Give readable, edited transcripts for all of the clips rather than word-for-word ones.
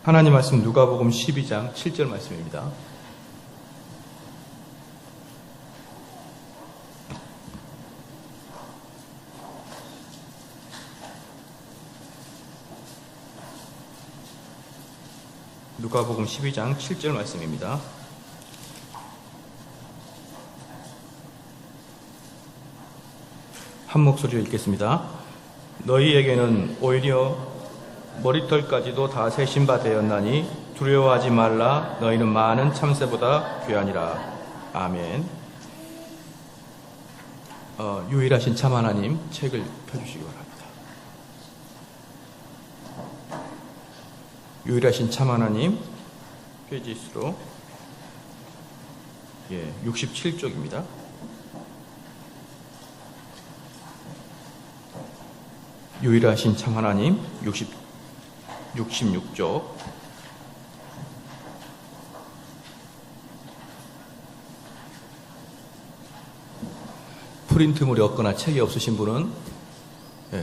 하나님 말씀 누가복음 12장 7절 말씀입니다. 누가복음 12장 7절 말씀입니다. 한 목소리로 읽겠습니다. 너희에게는 오히려 머리털까지도 다 세신 바 되었나니 두려워하지 말라. 너희는 많은 참새보다 귀하니라. 아멘. 유일하신 참 하나님 책을 펴주시기 바랍니다. 유일하신 참 하나님 페이지 수로 67쪽입니다. 유일하신 참 하나님 66쪽. 프린트물이 없거나 책이 없으신 분은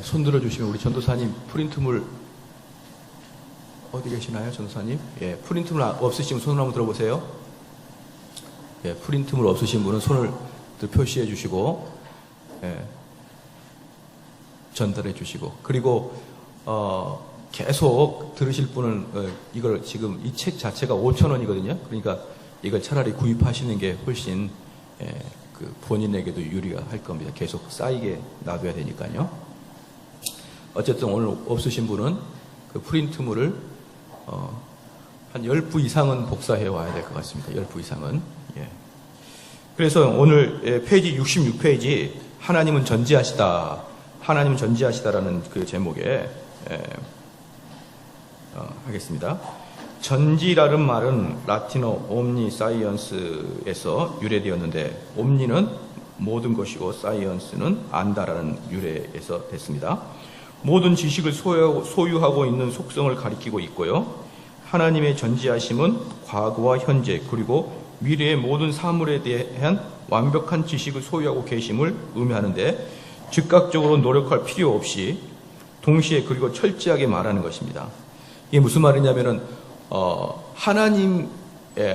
손 들어주시면 우리 전도사님 프린트물 어디 계시나요, 전도사님? 프린트물 없으시면 손을 한번 들어보세요. 프린트물 없으신 분은 손을 표시해 주시고 전달해 주시고, 그리고 계속 들으실 분은 이걸 지금 이 책 자체가 5,000원이거든요. 그러니까 이걸 차라리 구입하시는 게 훨씬 그 본인에게도 유리가 할 겁니다. 계속 쌓이게 놔둬야 되니까요. 어쨌든 오늘 없으신 분은 그 프린트물을 한 10부 이상은 복사해 와야 될 것 같습니다. 10부 이상은. 그래서 오늘 페이지 66페이지 하나님은 전지하시다. 하나님은 전지하시다라는 그 제목에 하겠습니다. 전지라는 말은 라틴어 옴니 사이언스에서 유래되었는데, 옴니는 모든 것이고 사이언스는 안다라는 유래에서 됐습니다. 모든 지식을 소유하고 있는 속성을 가리키고 있고요. 하나님의 전지하심은 과거와 현재 그리고 미래의 모든 사물에 대한 완벽한 지식을 소유하고 계심을 의미하는데, 즉각적으로 노력할 필요 없이 동시에 그리고 철저하게 말하는 것입니다. 이게 무슨 말이냐면은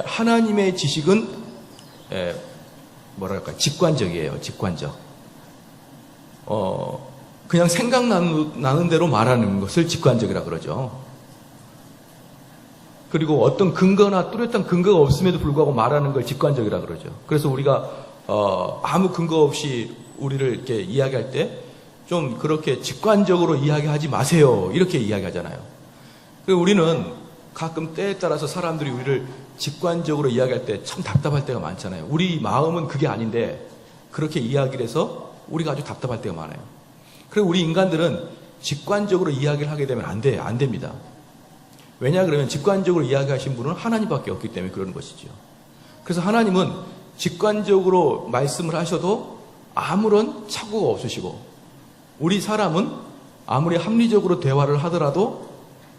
하나님의 지식은 뭐랄까 직관적이에요. 직관적. 그냥 생각나는 대로 말하는 것을 직관적이라 그러죠. 그리고 어떤 근거나 뚜렷한 근거가 없음에도 불구하고 말하는 걸 직관적이라 그러죠. 그래서 우리가 아무 근거 없이 우리를 이렇게 이야기할 때 좀 그렇게 직관적으로 이야기하지 마세요. 이렇게 이야기하잖아요. 그리고 우리는 가끔 때에 따라서 사람들이 우리를 직관적으로 이야기할 때 참 답답할 때가 많잖아요. 우리 마음은 그게 아닌데 그렇게 이야기를 해서 우리가 아주 답답할 때가 많아요. 그리고 우리 인간들은 직관적으로 이야기를 하게 되면 안 됩니다. 왜냐 그러면 직관적으로 이야기하신 분은 하나님밖에 없기 때문에 그러는 것이죠. 그래서 하나님은 직관적으로 말씀을 하셔도 아무런 착오가 없으시고, 우리 사람은 아무리 합리적으로 대화를 하더라도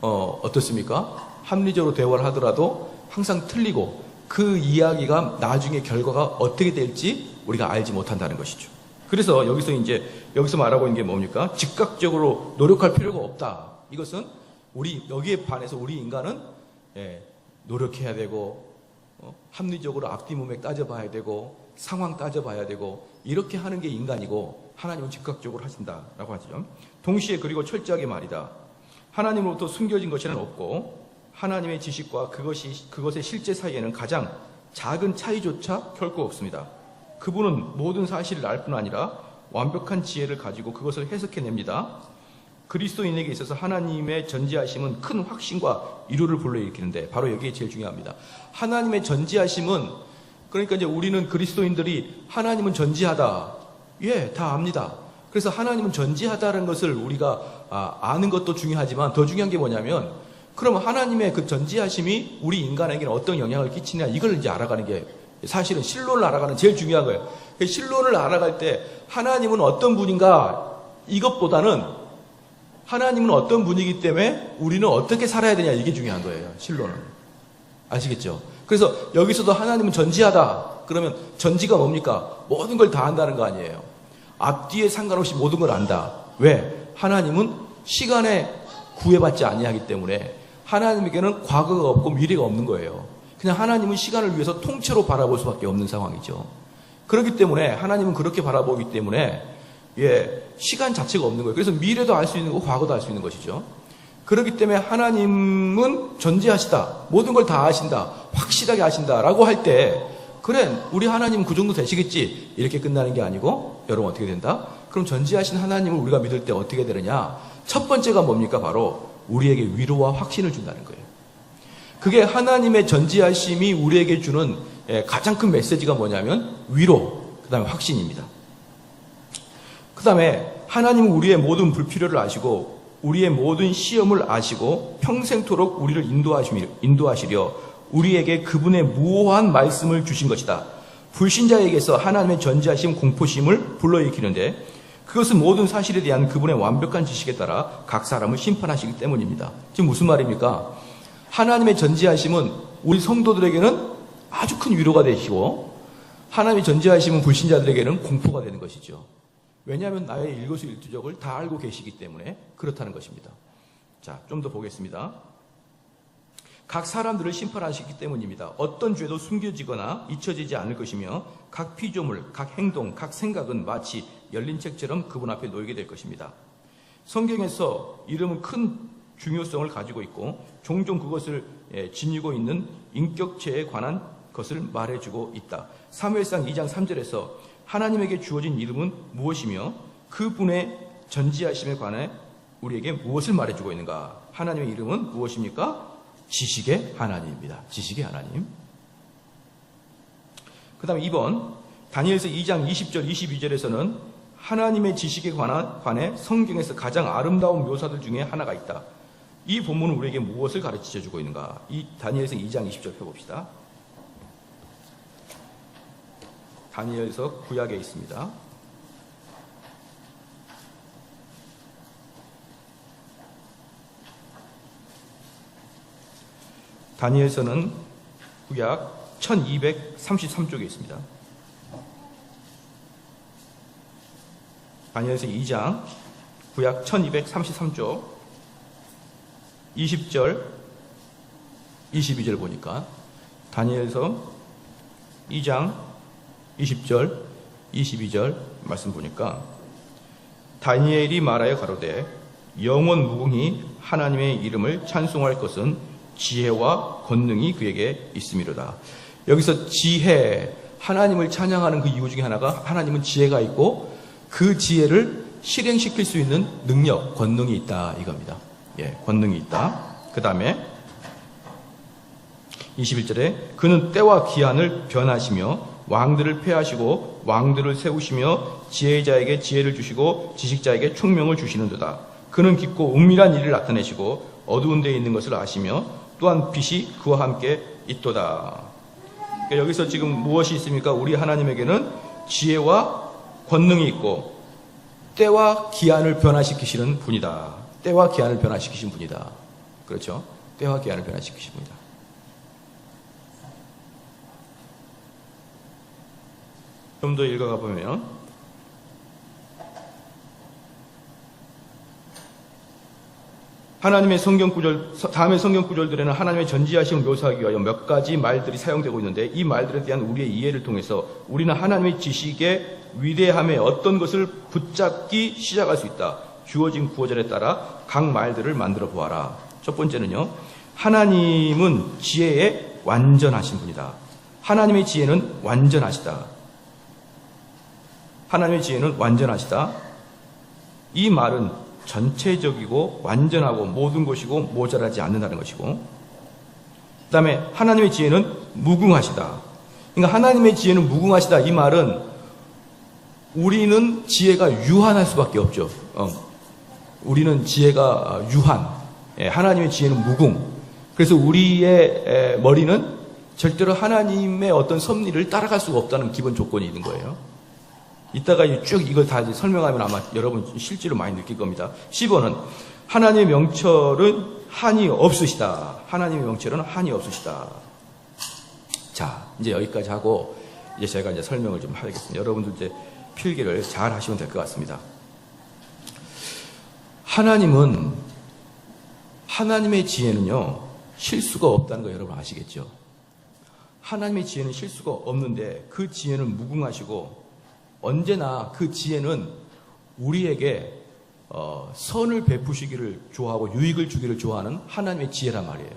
어떻습니까? 합리적으로 대화를 하더라도 항상 틀리고 그 이야기가 나중에 결과가 어떻게 될지 우리가 알지 못한다는 것이죠. 그래서 여기서 말하고 있는 게 뭡니까? 즉각적으로 노력할 필요가 없다. 이것은 여기에 반해서 우리 인간은 노력해야 되고 합리적으로 앞뒤문맥 따져봐야 되고 상황 따져봐야 되고 이렇게 하는 게 인간이고, 하나님은 즉각적으로 하신다라고 하죠. 동시에 그리고 철저하게 말이다. 하나님으로부터 숨겨진 것이란 없고 하나님의 지식과 그것의 실제 사이에는 가장 작은 차이조차 결코 없습니다. 그분은 모든 사실을 알 뿐 아니라 완벽한 지혜를 가지고 그것을 해석해냅니다. 그리스도인에게 있어서 하나님의 전지하심은 큰 확신과 이루를 불러일으키는데, 바로 여기에 제일 중요합니다. 하나님의 전지하심은, 그러니까 이제 우리는 그리스도인들이 하나님은 전지하다. 다 압니다. 그래서 하나님은 전지하다는 것을 우리가 아는 것도 중요하지만 더 중요한 게 뭐냐면, 그러면 하나님의 그 전지하심이 우리 인간에게는 어떤 영향을 끼치냐, 이걸 이제 알아가는 게 사실은 신론을 알아가는 제일 중요한 거예요. 신론을 알아갈 때 하나님은 어떤 분인가 이것보다는 하나님은 어떤 분이기 때문에 우리는 어떻게 살아야 되냐, 이게 중요한 거예요. 신론은. 아시겠죠? 그래서 여기서도 하나님은 전지하다. 그러면 전지가 뭡니까? 모든 걸 다 안다는 거 아니에요. 앞뒤에 상관없이 모든 걸 안다. 왜? 하나님은 시간에 구애받지 아니하기 때문에 하나님에게는 과거가 없고 미래가 없는 거예요. 그냥 하나님은 시간을 위해서 통째로 바라볼 수밖에 없는 상황이죠. 그렇기 때문에 하나님은 그렇게 바라보기 때문에 시간 자체가 없는 거예요. 그래서 미래도 알 수 있는 거고 과거도 알 수 있는 것이죠. 그렇기 때문에 하나님은 전지하시다. 모든 걸 다 아신다. 확실하게 아신다라고 할 때 그래 우리 하나님은 그 정도 되시겠지 이렇게 끝나는 게 아니고 여러분 어떻게 된다? 그럼 전지하신 하나님을 우리가 믿을 때 어떻게 되느냐? 첫 번째가 뭡니까? 바로 우리에게 위로와 확신을 준다는 거예요. 그게 하나님의 전지하심이 우리에게 주는 가장 큰 메시지가 뭐냐면 위로, 그 다음에 확신입니다. 그 다음에 하나님은 우리의 모든 불필요를 아시고 우리의 모든 시험을 아시고 평생토록 우리를 인도하시려 우리에게 그분의 무오한 말씀을 주신 것이다. 불신자에게서 하나님의 전지하심 공포심을 불러일으키는데 그것은 모든 사실에 대한 그분의 완벽한 지식에 따라 각 사람을 심판하시기 때문입니다. 지금 무슨 말입니까? 하나님의 전지하심은 우리 성도들에게는 아주 큰 위로가 되시고 하나님의 전지하심은 불신자들에게는 공포가 되는 것이죠. 왜냐하면 나의 일거수일투족을 다 알고 계시기 때문에 그렇다는 것입니다. 자, 좀 더 보겠습니다. 각 사람들을 심판하시기 때문입니다. 어떤 죄도 숨겨지거나 잊혀지지 않을 것이며 각 피조물, 각 행동, 각 생각은 마치 열린 책처럼 그분 앞에 놓이게 될 것입니다. 성경에서 이름은 큰 중요성을 가지고 있고 종종 그것을 지니고 있는 인격체에 관한 것을 말해주고 있다. 사무엘상 2장 3절에서 하나님에게 주어진 이름은 무엇이며 그분의 전지하심에 관해 우리에게 무엇을 말해주고 있는가? 하나님의 이름은 무엇입니까? 지식의 하나님입니다. 지식의 하나님. 그 다음에 2번 다니엘서 2장 20절 22절에서는 하나님의 지식에 관해 성경에서 가장 아름다운 묘사들 중에 하나가 있다. 이 본문은 우리에게 무엇을 가르쳐주고 있는가? 이 다니엘서 2장 20절 펴봅시다. 다니엘서 구약에 있습니다. 다니엘서는 구약 1233쪽에 있습니다. 다니엘서 2장 구약 1233쪽 20절 22절 보니까 다니엘서 2장 20절 22절 말씀 보니까 다니엘이 말하여 가로되 영원 무궁히 하나님의 이름을 찬송할 것은 지혜와 권능이 그에게 있음이로다. 여기서 지혜, 하나님을 찬양하는 그 이유 중에 하나가 하나님은 지혜가 있고 그 지혜를 실행시킬 수 있는 능력, 권능이 있다 이겁니다. 권능이 있다. 그 다음에 21절에 그는 때와 기한을 변하시며 왕들을 폐하시고 왕들을 세우시며 지혜자에게 지혜를 주시고 지식자에게 총명을 주시는도다. 그는 깊고 은밀한 일을 나타내시고 어두운 데에 있는 것을 아시며 또한 빛이 그와 함께 있도다. 그러니까 여기서 지금 무엇이 있습니까? 우리 하나님에게는 지혜와 권능이 있고 때와 기한을 변화시키시는 분이다. 때와 기한을 변화시키신 분이다. 그렇죠? 때와 기한을 변화시키신 분이다. 좀 더 읽어가 보면 하나님의 성경 구절, 다음의 성경 구절들에는 하나님의 전지하심을 묘사하기 위하여 몇 가지 말들이 사용되고 있는데 이 말들에 대한 우리의 이해를 통해서 우리는 하나님의 지식의 위대함에 어떤 것을 붙잡기 시작할 수 있다. 주어진 구절에 따라 각 말들을 만들어 보아라. 첫 번째는요. 하나님은 지혜에 완전하신 분이다. 하나님의 지혜는 완전하시다. 하나님의 지혜는 완전하시다. 이 말은 전체적이고 완전하고 모든 것이고 모자라지 않는다는 것이고 그 다음에 하나님의 지혜는 무궁하시다. 그러니까 하나님의 지혜는 무궁하시다. 이 말은 우리는 지혜가 유한할 수밖에 없죠. 우리는 지혜가 유한. 하나님의 지혜는 무궁. 그래서 우리의 머리는 절대로 하나님의 어떤 섭리를 따라갈 수가 없다는 기본 조건이 있는 거예요. 이따가 쭉 이걸 다 설명하면 아마 여러분 실제로 많이 느낄 겁니다. 10번은 하나님의 명철은 한이 없으시다. 하나님의 명철은 한이 없으시다. 자, 이제 여기까지 하고 이제 제가 이제 설명을 좀 하겠습니다. 여러분들 이제 필기를 잘 하시면 될 것 같습니다. 하나님의 지혜는요, 실수가 없다는 거 여러분 아시겠죠? 하나님의 지혜는 실수가 없는데 그 지혜는 무궁하시고 언제나 그 지혜는 우리에게 선을 베푸시기를 좋아하고 유익을 주기를 좋아하는 하나님의 지혜란 말이에요.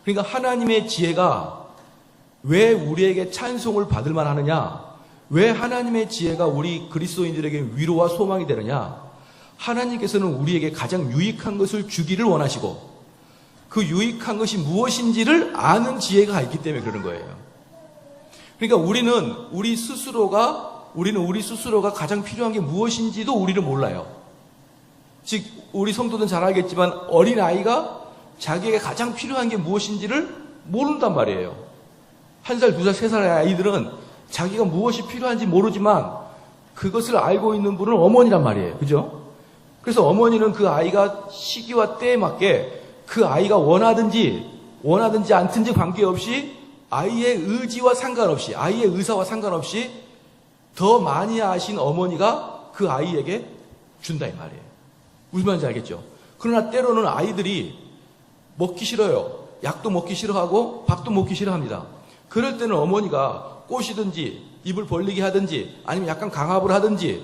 그러니까 하나님의 지혜가 왜 우리에게 찬송을 받을 만하느냐? 왜 하나님의 지혜가 우리 그리스도인들에게 위로와 소망이 되느냐? 하나님께서는 우리에게 가장 유익한 것을 주기를 원하시고 그 유익한 것이 무엇인지를 아는 지혜가 있기 때문에 그러는 거예요. 그러니까 우리는 우리 스스로가 가장 필요한 게 무엇인지도 우리는 몰라요. 즉 우리 성도들은 잘 알겠지만 어린아이가 자기에게 가장 필요한 게 무엇인지를 모른단 말이에요. 1살, 2살, 3살의 아이들은 자기가 무엇이 필요한지 모르지만 그것을 알고 있는 분은 어머니란 말이에요. 그죠? 그래서 어머니는 그 아이가 시기와 때에 맞게 그 아이가 원하든지 않든지 관계없이 아이의 의지와 상관없이, 아이의 의사와 상관없이 더 많이 아신 어머니가 그 아이에게 준다 이 말이에요. 무슨 말인지 알겠죠? 그러나 때로는 아이들이 먹기 싫어요. 약도 먹기 싫어하고 밥도 먹기 싫어합니다. 그럴 때는 어머니가 꼬시든지 입을 벌리게 하든지 아니면 약간 강압을 하든지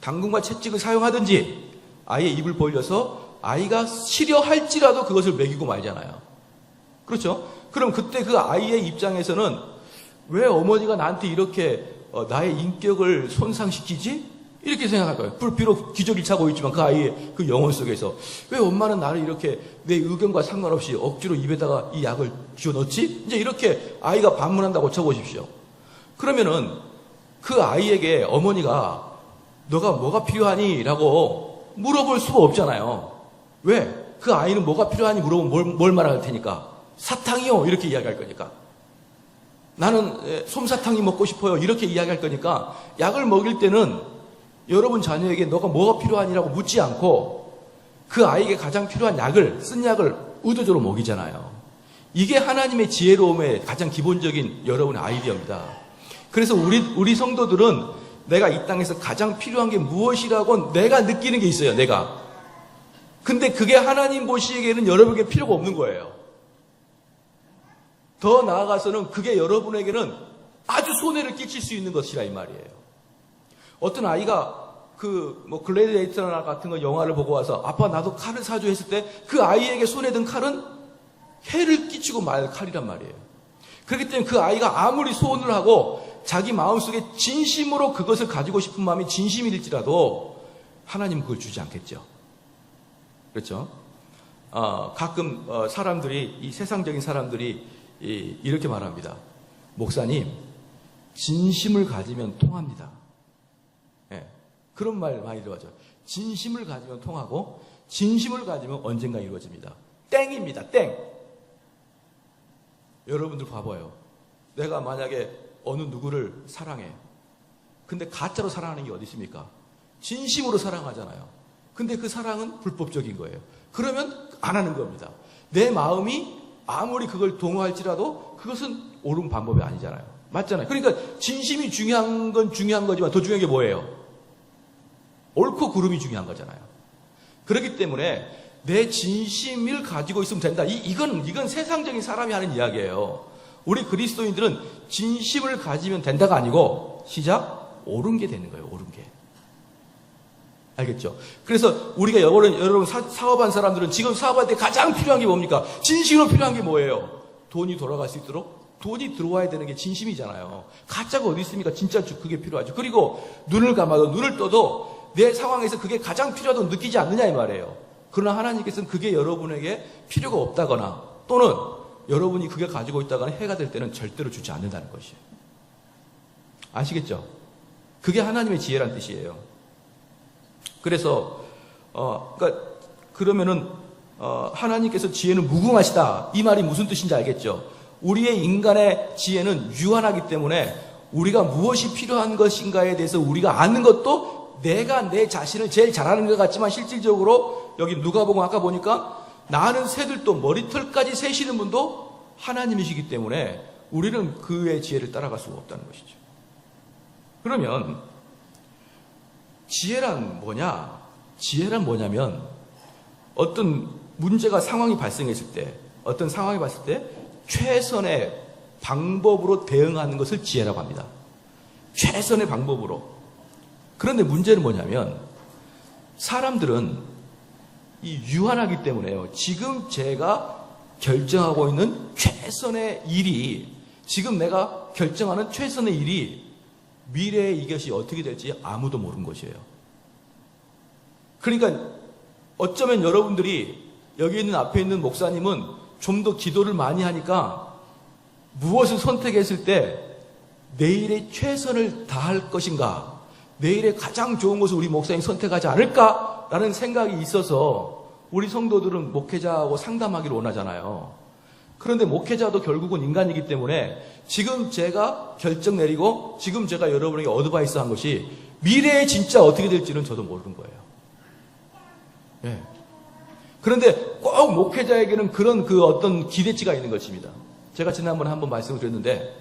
당근과 채찍을 사용하든지 아이의 입을 벌려서 아이가 싫어할지라도 그것을 먹이고 말잖아요. 그렇죠? 그럼 그때 그 아이의 입장에서는 왜 어머니가 나한테 이렇게 나의 인격을 손상시키지? 이렇게 생각할 거예요. 비록 기저귀를 차고 있지만 그 아이의 그 영혼 속에서 왜 엄마는 나를 이렇게 내 의견과 상관없이 억지로 입에다가 이 약을 쥐어넣지? 이제 이렇게 아이가 반문한다고 쳐보십시오. 그러면은 그 아이에게 어머니가 너가 뭐가 필요하니? 라고 물어볼 수가 없잖아요. 왜? 그 아이는 뭐가 필요하니 물어보면 뭘 말할 테니까. 사탕이요. 이렇게 이야기할 거니까. 나는 솜사탕이 먹고 싶어요. 이렇게 이야기할 거니까 약을 먹일 때는 여러분 자녀에게 너가 뭐가 필요하니라고 묻지 않고 그 아이에게 가장 필요한 약을, 쓴 약을 의도적으로 먹이잖아요. 이게 하나님의 지혜로움의 가장 기본적인 여러분의 아이디어입니다. 그래서 우리 성도들은 내가 이 땅에서 가장 필요한 게 무엇이라고 내가 느끼는 게 있어요. 내가. 근데 그게 하나님 보시기에는 여러분에게 필요가 없는 거예요. 더 나아가서는 그게 여러분에게는 아주 손해를 끼칠 수 있는 것이라 이 말이에요. 어떤 아이가 글래디에이터나 같은 거 영화를 보고 와서 아빠 나도 칼을 사줘 했을 때 그 아이에게 손에 든 칼은 해를 끼치고 말 칼이란 말이에요. 그렇기 때문에 그 아이가 아무리 소원을 하고 자기 마음속에 진심으로 그것을 가지고 싶은 마음이 진심일지라도 하나님은 그걸 주지 않겠죠. 그렇죠? 가끔 사람들이, 이 세상적인 사람들이 이렇게 말합니다. 목사님, 진심을 가지면 통합니다. 예, 그런 말 많이 들어가죠. 진심을 가지면 통하고 진심을 가지면 언젠가 이루어집니다. 땡입니다. 땡. 여러분들 봐봐요. 내가 만약에 어느 누구를 사랑해. 근데 가짜로 사랑하는 게 어디 있습니까? 진심으로 사랑하잖아요. 근데 그 사랑은 불법적인 거예요. 그러면 안 하는 겁니다. 내 마음이 아무리 그걸 동호할지라도 그것은 옳은 방법이 아니잖아요. 맞잖아요. 그러니까 진심이 중요한 건 중요한 거지만 더 중요한 게 뭐예요? 옳고 그름이 중요한 거잖아요. 그렇기 때문에 내 진심을 가지고 있으면 된다. 이건 세상적인 사람이 하는 이야기예요. 우리 그리스도인들은 진심을 가지면 된다가 아니고 시작 옳은 게 되는 거예요. 옳은 게. 알겠죠? 그래서 우리가 여러분 사업한 사람들은 지금 사업할 때 가장 필요한 게 뭡니까? 진심으로 필요한 게 뭐예요? 돈이 돌아갈 수 있도록 돈이 들어와야 되는 게 진심이잖아요. 가짜가 어디 있습니까? 진짜 그게 필요하죠. 그리고 눈을 감아도 눈을 떠도 내 상황에서 그게 가장 필요하다고 느끼지 않느냐 이 말이에요. 그러나 하나님께서는 그게 여러분에게 필요가 없다거나 또는 여러분이 그게 가지고 있다거나 해가 될 때는 절대로 주지 않는다는 것이에요. 아시겠죠? 그게 하나님의 지혜란 뜻이에요. 그래서 그러면은 하나님께서 지혜는 무궁하시다. 이 말이 무슨 뜻인지 알겠죠? 우리의 인간의 지혜는 유한하기 때문에 우리가 무엇이 필요한 것인가에 대해서 우리가 아는 것도 내가 내 자신을 제일 잘하는 것 같지만 실질적으로 여기 누가복음 아까 보니까 나는 새들도 머리털까지 세시는 분도 하나님이시기 때문에 우리는 그의 지혜를 따라갈 수가 없다는 것이죠. 그러면 지혜란 뭐냐? 지혜란 뭐냐면 어떤 문제가 상황이 발생했을 때, 어떤 상황이 봤을 때 최선의 방법으로 대응하는 것을 지혜라고 합니다. 최선의 방법으로. 그런데 문제는 뭐냐면 사람들은 이 유한하기 때문에요. 지금 제가 결정하고 있는 최선의 일이, 지금 내가 결정하는 최선의 일이 미래에 이것이 어떻게 될지 아무도 모르는 것이에요. 그러니까 어쩌면 여러분들이 여기 있는 앞에 있는 목사님은 좀 더 기도를 많이 하니까 무엇을 선택했을 때 내일의 최선을 다할 것인가, 내일의 가장 좋은 것을 우리 목사님이 선택하지 않을까라는 생각이 있어서 우리 성도들은 목회자하고 상담하기를 원하잖아요. 그런데 목회자도 결국은 인간이기 때문에 지금 제가 결정 내리고 지금 제가 여러분에게 어드바이스 한 것이 미래에 진짜 어떻게 될지는 저도 모르는 거예요. 예. 그런데 꼭 목회자에게는 그런 어떤 기대치가 있는 것입니다. 제가 지난번에 한번 말씀을 드렸는데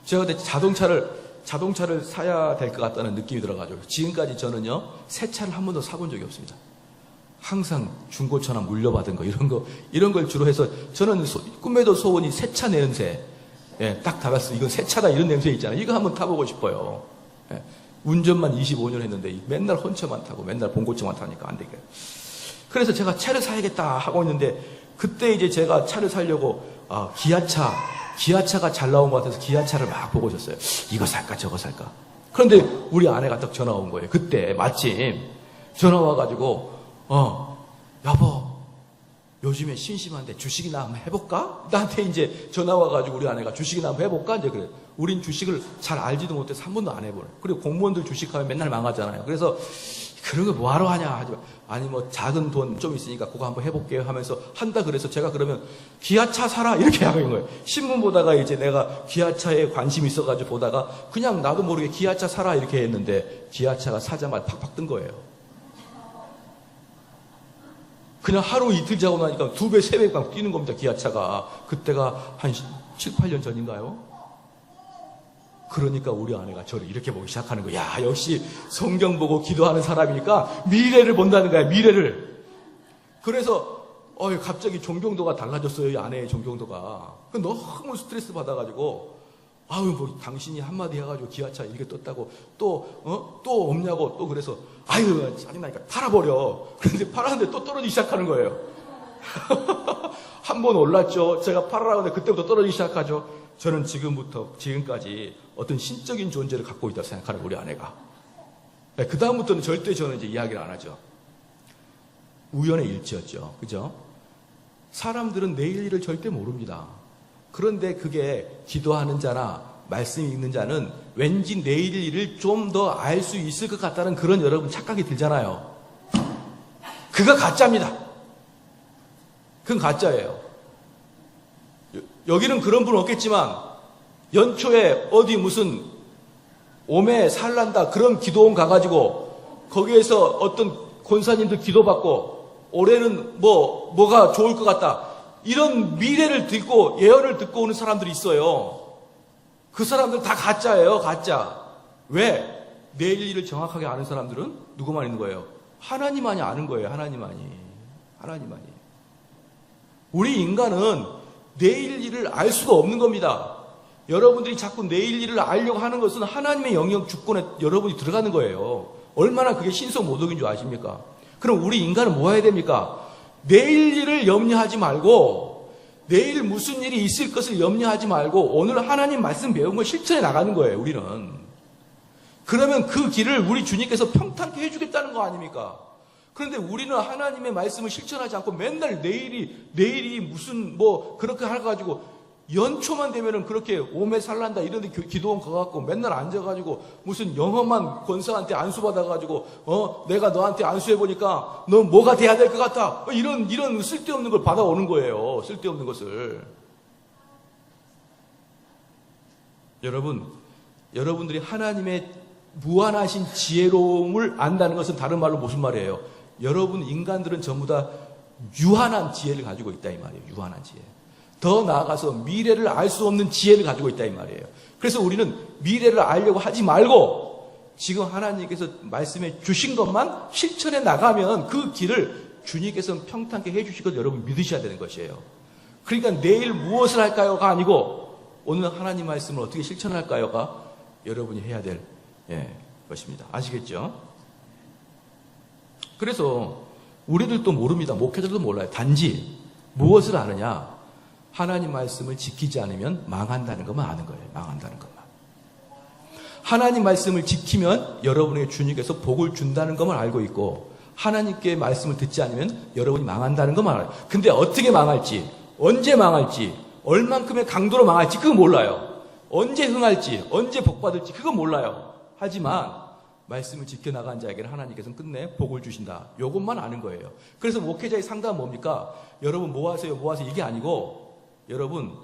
제가 그때 자동차를 사야 될 것 같다는 느낌이 들어가지고 지금까지 저는요 새 차를 한 번도 사본 적이 없습니다. 항상 중고차나 물려받은 거 이런 걸 주로 해서 저는 꿈에도 소원이 새 차 냄새, 예, 딱 달았어. 이건 새 차다 이런 냄새 있잖아요. 이거 한번 타보고 싶어요. 예, 운전만 25년 했는데 맨날 혼차만 타고 맨날 봉고차만 타니까 안 되겠어요. 그래서 제가 차를 사야겠다 하고 있는데 그때 이제 제가 차를 사려고 기아차가 잘 나온 것 같아서 기아차를 막 보고 있었어요. 이거 살까 저거 살까. 그런데 우리 아내가 딱 전화 온 거예요. 그때 마침 전화 와가지고 여보 요즘에 심심한데 주식이나 한번 해볼까? 나한테 이제 전화 와가지고 우리 아내가 주식이나 한번 해볼까? 이제 그래. 우린 주식을 잘 알지도 못해서 한 번도 안 해보네. 그리고 공무원들 주식하면 맨날 망하잖아요. 그래서 그런 거 뭐하러 하냐 하지 마. 아니 뭐 작은 돈 좀 있으니까 그거 한번 해볼게요 하면서 한다 그래서 제가 그러면 기아차 사라 이렇게 하는 거예요. 신문 보다가 이제 내가 기아차에 관심이 있어가지고 보다가 그냥 나도 모르게 기아차 사라 이렇게 했는데 기아차가 사자마자 팍팍 뜬 거예요. 그냥 하루 이틀 자고 나니까 2배, 3배 막 뛰는 겁니다. 기아차가. 그때가 한 7, 8년 전인가요? 그러니까 우리 아내가 저를 이렇게 보기 시작하는 거야. 야, 역시 성경 보고 기도하는 사람이니까 미래를 본다는 거야. 미래를. 그래서 갑자기 존경도가 달라졌어요. 이 아내의 존경도가. 너무 스트레스 받아가지고 뭐 당신이 한마디 해가지고 기아차 이렇게 떴다고 또 없냐고 또 그래서 짜증나니까 팔아버려. 그런데 팔았는데 또 떨어지기 시작하는 거예요. 한 번 올랐죠. 제가 팔아라고 하는데 그때부터 떨어지기 시작하죠. 저는 지금까지 어떤 신적인 존재를 갖고 있다고 생각하는 우리 아내가. 그 다음부터는 절대 저는 이제 이야기를 안 하죠. 우연의 일치였죠. 그죠? 사람들은 내일 일을 절대 모릅니다. 그런데 그게 기도하는 자나 말씀 읽는 자는 왠지 내일 일을 좀 더 알 수 있을 것 같다는 그런 여러분 착각이 들잖아요. 그거 가짜입니다. 그건 가짜예요. 여기는 그런 분 없겠지만 연초에 어디 무슨 오매 살난다 그런 기도원 가가지고 거기에서 어떤 권사님들 기도받고 올해는 뭐가 좋을 것 같다 이런 미래를 듣고 예언을 듣고 오는 사람들이 있어요. 그 사람들 다 가짜예요. 가짜. 왜? 내일 일을 정확하게 아는 사람들은 누구만 있는 거예요? 하나님만이 아는 거예요. 하나님만이. 우리 인간은 내일 일을 알 수가 없는 겁니다. 여러분들이 자꾸 내일 일을 알려고 하는 것은 하나님의 영역 주권에 여러분이 들어가는 거예요. 얼마나 그게 신성모독인 줄 아십니까? 그럼 우리 인간은 뭐 해야 됩니까? 내일 일을 염려하지 말고 내일 무슨 일이 있을 것을 염려하지 말고 오늘 하나님 말씀 배운 걸 실천해 나가는 거예요. 우리는. 그러면 그 길을 우리 주님께서 평탄케 해주겠다는 거 아닙니까? 그런데 우리는 하나님의 말씀을 실천하지 않고 맨날 내일이 무슨 그렇게 해가지고 연초만 되면은 그렇게 오매 살란다 이런 데 기도원 가갖고 맨날 앉아가지고 무슨 영험한 권사한테 안수받아가지고 내가 너한테 안수해보니까 너 뭐가 돼야 될 것 같아 이런 쓸데없는 걸 받아오는 거예요. 쓸데없는 것을. 여러분들이 하나님의 무한하신 지혜로움을 안다는 것은 다른 말로 무슨 말이에요? 여러분 인간들은 전부 다 유한한 지혜를 가지고 있다 이 말이에요. 유한한 지혜. 더 나아가서 미래를 알 수 없는 지혜를 가지고 있다 이 말이에요. 그래서 우리는 미래를 알려고 하지 말고 지금 하나님께서 말씀해 주신 것만 실천해 나가면 그 길을 주님께서는 평탄케 해주실 것 여러분 믿으셔야 되는 것이에요. 그러니까 내일 무엇을 할까요가 아니고 오늘 하나님 말씀을 어떻게 실천할까요가 여러분이 해야 될 것입니다. 아시겠죠? 그래서 우리들도 모릅니다. 목회자들도 몰라요. 단지 무엇을 아느냐? 하나님 말씀을 지키지 않으면 망한다는 것만 아는 거예요. 망한다는 것만. 하나님 말씀을 지키면 여러분에게 주님께서 복을 준다는 것만 알고 있고, 하나님께 말씀을 듣지 않으면 여러분이 망한다는 것만 알아요. 근데 어떻게 망할지, 언제 망할지, 얼만큼의 강도로 망할지 그건 몰라요. 언제 흥할지, 언제 복받을지 그건 몰라요. 하지만 말씀을 지켜나간 자에게는 하나님께서는 끝내 복을 주신다. 이것만 아는 거예요. 그래서 목회자의 상담은 뭡니까? 여러분 뭐 하세요? 뭐 하세요? 이게 아니고 여러분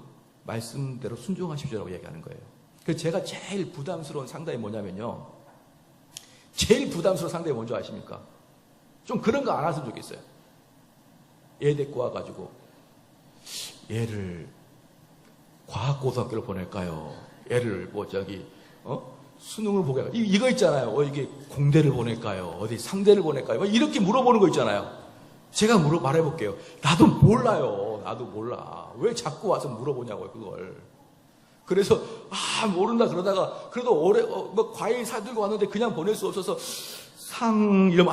말씀대로 순종하십시오라고 얘기하는 거예요. 그래서 제가 제일 부담스러운 상담이 뭐냐면요. 제일 부담스러운 상담이 뭔지 아십니까? 좀 그런 거 안 하셨으면 좋겠어요. 애 데리고 와가지고 얘를 과학고등학교를 보낼까요? 얘를 수능을 보게 이거 있잖아요. 이게 공대를 보낼까요? 어디 상대를 보낼까요? 이렇게 물어보는 거 있잖아요. 제가 말해볼게요. 나도 몰라요. 나도 몰라. 왜 자꾸 와서 물어보냐고요, 그걸. 그래서 모른다 그러다가 그래도 올해 과일 사들고 왔는데 그냥 보낼 수 없어서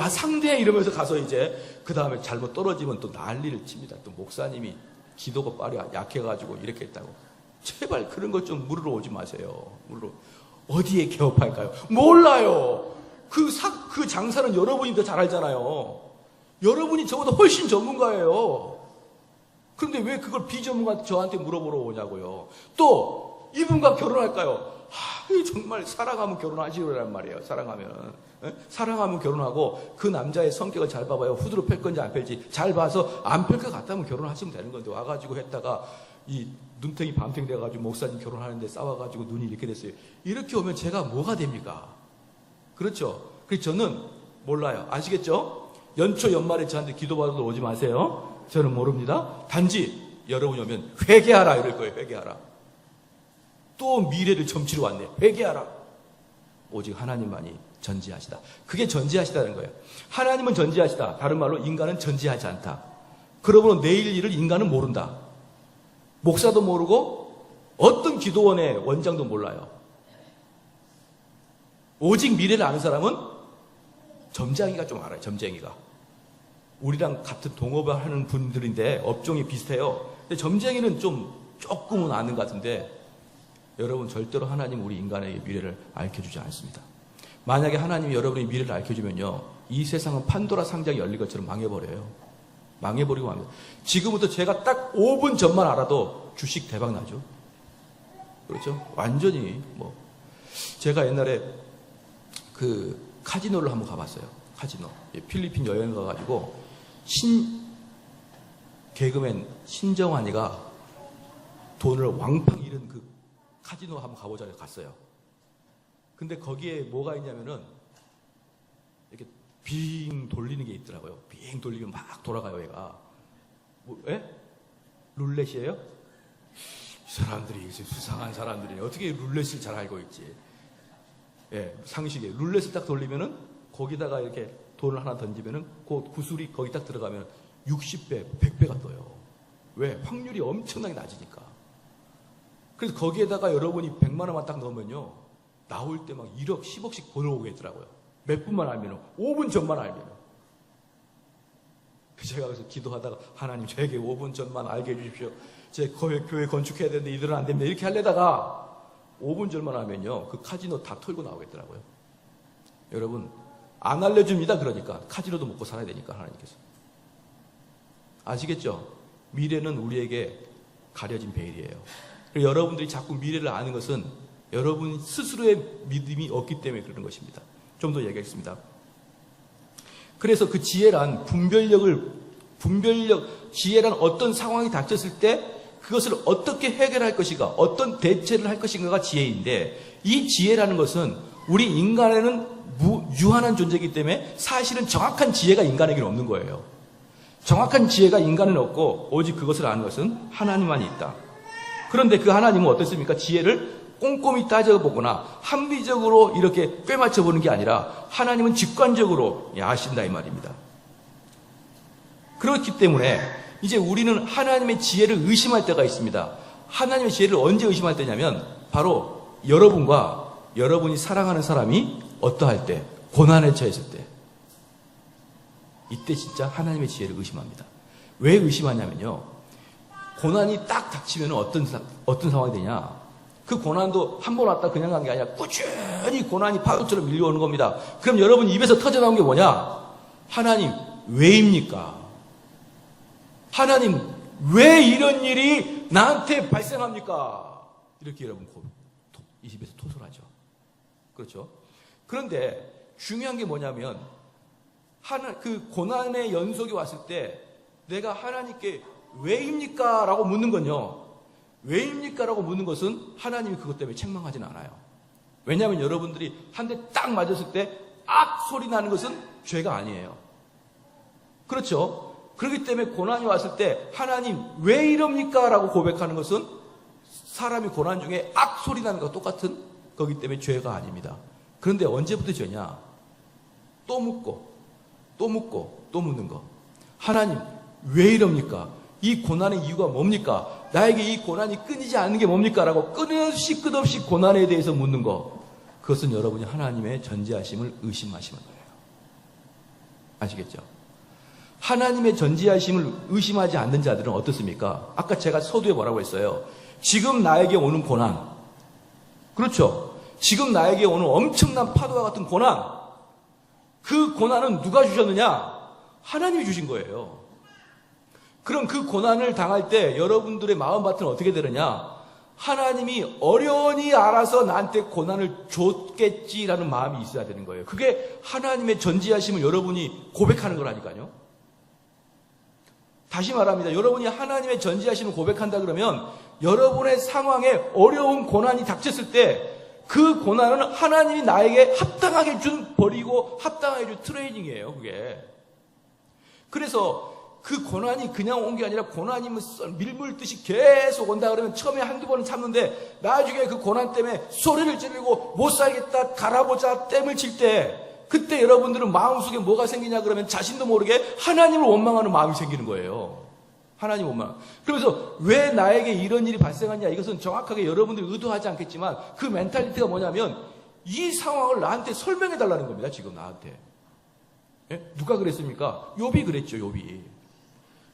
상대 이러면서 가서 이제 그 다음에 잘못 떨어지면 또 난리를 칩니다. 또 목사님이 기도가 빨리 약해가지고 이렇게 했다고. 제발 그런 것 좀 물으러 오지 마세요. 어디에 개업할까요? 몰라요. 그 장사는 여러분이 더 잘 알잖아요. 여러분이 저보다 훨씬 전문가예요. 그런데 왜 그걸 비전문가 저한테 물어보러 오냐고요. 또 이분과 결혼할까요? 정말 사랑하면 결혼하시라는 말이에요. 사랑하면 결혼하고 그 남자의 성격을 잘 봐봐요. 후드로 팰 건지 안 팰지 잘 봐서 안 팰 것 같다면 결혼하시면 되는 건데 와가지고 했다가 이 눈탱이 밤탱 돼가지고 목사님 결혼하는데 싸워가지고 눈이 이렇게 됐어요. 이렇게 오면 제가 뭐가 됩니까? 그렇죠? 그래서 저는 몰라요. 아시겠죠? 연초 연말에 저한테 기도받으러 오지 마세요. 저는 모릅니다. 단지 여러분이 오면 회개하라 이럴 거예요. 회개하라. 또 미래를 점치러 왔네. 회개하라. 오직 하나님만이 전지하시다. 그게 전지하시다는 거예요. 하나님은 전지하시다. 다른 말로 인간은 전지하지 않다. 그러므로 내일 일을 인간은 모른다. 목사도 모르고 어떤 기도원의 원장도 몰라요. 오직 미래를 아는 사람은 점쟁이가 좀 알아요. 점쟁이가. 우리랑 같은 동업을 하는 분들인데 업종이 비슷해요. 근데 점쟁이는 조금은 아는 것 같은데 여러분 절대로 하나님 우리 인간에게 미래를 알려주지 않습니다. 만약에 하나님이 여러분의 미래를 알려주면요. 이 세상은 판도라 상자가 열린 것처럼 망해버려요. 망해버리고 합니다. 지금부터 제가 딱 5분 전만 알아도 주식 대박 나죠. 그렇죠? 완전히 제가 옛날에 그 카지노를 한번 가봤어요. 카지노. 필리핀 여행 가가지고 개그맨 신정환이가 돈을 왕팡 잃은 그 카지노 한번 가보자고 갔어요. 근데 거기에 뭐가 있냐면은 이렇게 빙 돌리는 게 있더라고요. 빙 돌리면 막 돌아가요, 얘가. 룰렛이에요? 이 사람들이, 수상한 사람들이 어떻게 룰렛을 잘 알고 있지? 상식이에요. 룰렛을 딱 돌리면은 거기다가 이렇게 돈을 하나 던지면은 그 구슬이 거기 딱 들어가면 60배, 100배가 떠요. 왜? 확률이 엄청나게 낮으니까. 그래서 거기에다가 여러분이 100만 원만 딱 넣으면요. 나올 때 막 1억, 10억씩 번호오게 있더라고요. 몇 분만 알면, 5분 전만 알면. 제가 그래서 기도하다가 하나님 저에게 5분 전만 알게 해주십시오. 제 교회 건축해야 되는데 이들은 안 됩니다. 이렇게 하려다가 5분 전만 하면요. 그 카지노 다 털고 나오겠더라고요. 여러분 안 알려줍니다. 그러니까 카지노도 먹고 살아야 되니까 하나님께서. 아시겠죠? 미래는 우리에게 가려진 베일이에요. 그리고 여러분들이 자꾸 미래를 아는 것은 여러분 스스로의 믿음이 없기 때문에 그러는 것입니다. 좀 더 얘기하겠습니다. 그래서 그 지혜란 지혜란 어떤 상황이 닥쳤을 때 그것을 어떻게 해결할 것인가, 어떤 대처를 할 것인가가 지혜인데, 이 지혜라는 것은 우리 인간에는 유한한 존재이기 때문에 사실은 정확한 지혜가 인간에게는 없는 거예요. 정확한 지혜가 인간은 없고 오직 그것을 아는 것은 하나님만이 있다. 그런데 그 하나님은 어떻습니까? 지혜를 꼼꼼히 따져보거나 합리적으로 이렇게 꿰맞춰보는 게 아니라 하나님은 직관적으로 아신다 이 말입니다. 그렇기 때문에 이제 우리는 하나님의 지혜를 의심할 때가 있습니다. 하나님의 지혜를 언제 의심할 때냐면 바로 여러분이 사랑하는 사람이 어떠할 때, 고난에 처했을 때, 이때 진짜 하나님의 지혜를 의심합니다. 왜 의심하냐면요, 고난이 딱 닥치면 어떤 상황이 되냐, 그 고난도 한 번 왔다 그냥 간 게 아니라 꾸준히 고난이 파도처럼 밀려오는 겁니다. 그럼 여러분 입에서 터져나온 게 뭐냐? 하나님 왜입니까? 하나님 왜 이런 일이 나한테 발생합니까? 이렇게 여러분 이 집에서 토설하죠. 그렇죠? 그런데 중요한 게 뭐냐면 그 고난의 연속이 왔을 때 내가 하나님께 왜입니까? 라고 묻는 건요, 왜입니까? 라고 묻는 것은 하나님이 그것 때문에 책망하진 않아요. 왜냐하면 여러분들이 한 대 딱 맞았을 때 악 소리 나는 것은 죄가 아니에요. 그렇죠? 그렇기 때문에 고난이 왔을 때 하나님 왜 이럽니까? 라고 고백하는 것은 사람이 고난 중에 악 소리 나는 것과 똑같은 거기 때문에 죄가 아닙니다. 그런데 언제부터 죄냐? 또 묻고 또 묻고 또 묻는 거. 하나님 왜 이럽니까? 이 고난의 이유가 뭡니까? 나에게 이 고난이 끊이지 않는 게 뭡니까? 라고 끝없이 고난에 대해서 묻는 거. 그것은 여러분이 하나님의 전지하심을 의심하시는 거예요. 아시겠죠? 하나님의 전지하심을 의심하지 않는 자들은 어떻습니까? 아까 제가 서두에 뭐라고 했어요? 지금 나에게 오는 고난, 그렇죠? 지금 나에게 오는 엄청난 파도와 같은 고난, 그 고난은 누가 주셨느냐? 하나님이 주신 거예요. 그럼 그 고난을 당할 때 여러분들의 마음밭은 어떻게 되느냐? 하나님이 어련히 알아서 나한테 고난을 줬겠지라는 마음이 있어야 되는 거예요. 그게 하나님의 전지하심을 여러분이 고백하는 거라니까요. 다시 말합니다. 여러분이 하나님의 전지하심을 고백한다 그러면 여러분의 상황에 어려운 고난이 닥쳤을 때 그 고난은 하나님이 나에게 합당하게 준 벌이고 합당하게 준 트레이닝이에요. 그게. 그래서 그 고난이 그냥 온 게 아니라 고난이 밀물듯이 계속 온다 그러면 처음에 한두 번은 참는데 나중에 그 고난 때문에 소리를 지르고 못 살겠다, 갈아보자, 땜을 칠 때 그때 여러분들은 마음속에 뭐가 생기냐 그러면 자신도 모르게 하나님을 원망하는 마음이 생기는 거예요. 하나님 원망. 그러면서 왜 나에게 이런 일이 발생하냐, 이것은 정확하게 여러분들이 의도하지 않겠지만 그 멘탈리티가 뭐냐면 이 상황을 나한테 설명해 달라는 겁니다. 지금 나한테. 예? 누가 그랬습니까? 욥이 그랬죠. 욥이.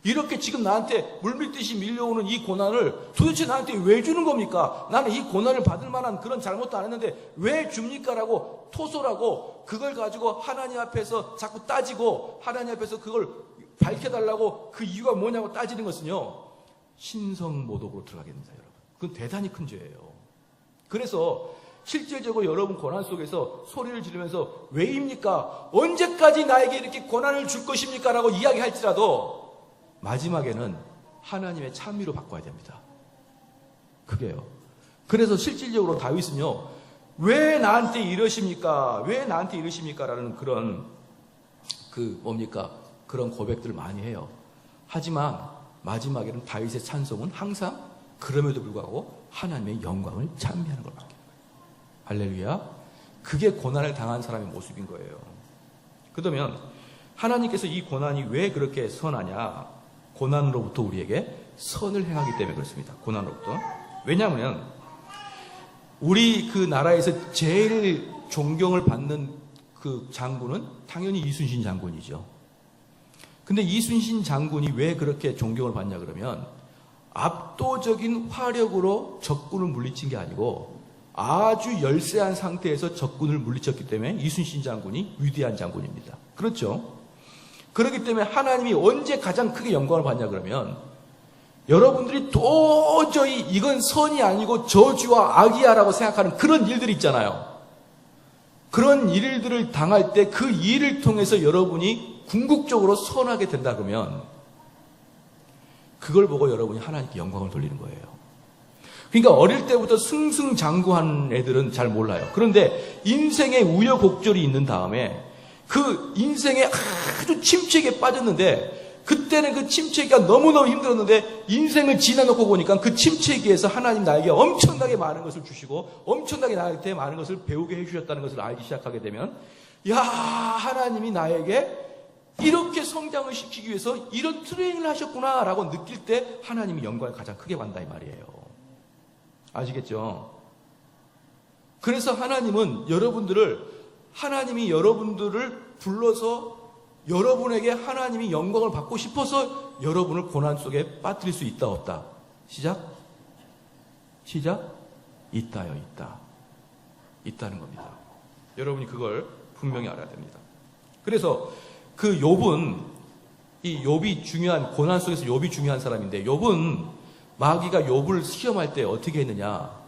이렇게 지금 나한테 물밀듯이 밀려오는 이 고난을 도대체 나한테 왜 주는 겁니까? 나는 이 고난을 받을 만한 그런 잘못도 안 했는데 왜 줍니까? 라고 토설하고 그걸 가지고 하나님 앞에서 자꾸 따지고 하나님 앞에서 그걸 밝혀달라고 그 이유가 뭐냐고 따지는 것은요, 신성모독으로 들어가게 됩니다. 여러분. 그건 대단히 큰 죄예요. 그래서 실질적으로 여러분 고난 속에서 소리를 지르면서 왜입니까? 언제까지 나에게 이렇게 고난을 줄 것입니까? 라고 이야기할지라도 마지막에는 하나님의 찬미로 바꿔야 됩니다. 그게요. 그래서 실질적으로 다윗은요, 왜 나한테 이러십니까? 왜 나한테 이러십니까? 라는 그런 그런 고백들을 많이 해요. 하지만 마지막에는 다윗의 찬송은 항상 그럼에도 불구하고 하나님의 영광을 찬미하는 걸 바뀌어요. 할렐루야. 그게 고난을 당한 사람의 모습인 거예요. 그러면 하나님께서 이 고난이 왜 그렇게 선하냐? 고난으로부터 우리에게 선을 행하기 때문에 그렇습니다. 고난으로부터. 왜냐하면 우리 그 나라에서 제일 존경을 받는 그 장군은 당연히 이순신 장군이죠. 근데 이순신 장군이 왜 그렇게 존경을 받냐 그러면 압도적인 화력으로 적군을 물리친 게 아니고 아주 열세한 상태에서 적군을 물리쳤기 때문에 이순신 장군이 위대한 장군입니다. 그렇죠? 그렇기 때문에 하나님이 언제 가장 크게 영광을 받냐 그러면 여러분들이 도저히 이건 선이 아니고 저주와 악이야라고 생각하는 그런 일들이 있잖아요. 그런 일들을 당할 때 그 일을 통해서 여러분이 궁극적으로 선하게 된다 그러면 그걸 보고 여러분이 하나님께 영광을 돌리는 거예요. 그러니까 어릴 때부터 승승장구한 애들은 잘 몰라요. 그런데 인생의 우여곡절이 있는 다음에 그 인생에 아주 침체기에 빠졌는데 그때는 그 침체기가 너무너무 힘들었는데 인생을 지나놓고 보니까 그 침체기에서 하나님 나에게 엄청나게 많은 것을 주시고 엄청나게 나한테 많은 것을 배우게 해주셨다는 것을 알기 시작하게 되면 야, 하나님이 나에게 이렇게 성장을 시키기 위해서 이런 트레이닝을 하셨구나라고 느낄 때 하나님이 영광을 가장 크게 받는다 이 말이에요. 아시겠죠? 그래서 하나님이 여러분들을 불러서 여러분에게 하나님이 영광을 받고 싶어서 여러분을 고난 속에 빠뜨릴 수 있다 없다? 시작? 있다요, 있다. 있다는 겁니다. 여러분이 그걸 분명히 알아야 됩니다. 그래서 그 욥은, 이 욥이 중요한, 고난 속에서 욥이 중요한 사람인데, 욥은 마귀가 욥을 시험할 때 어떻게 했느냐?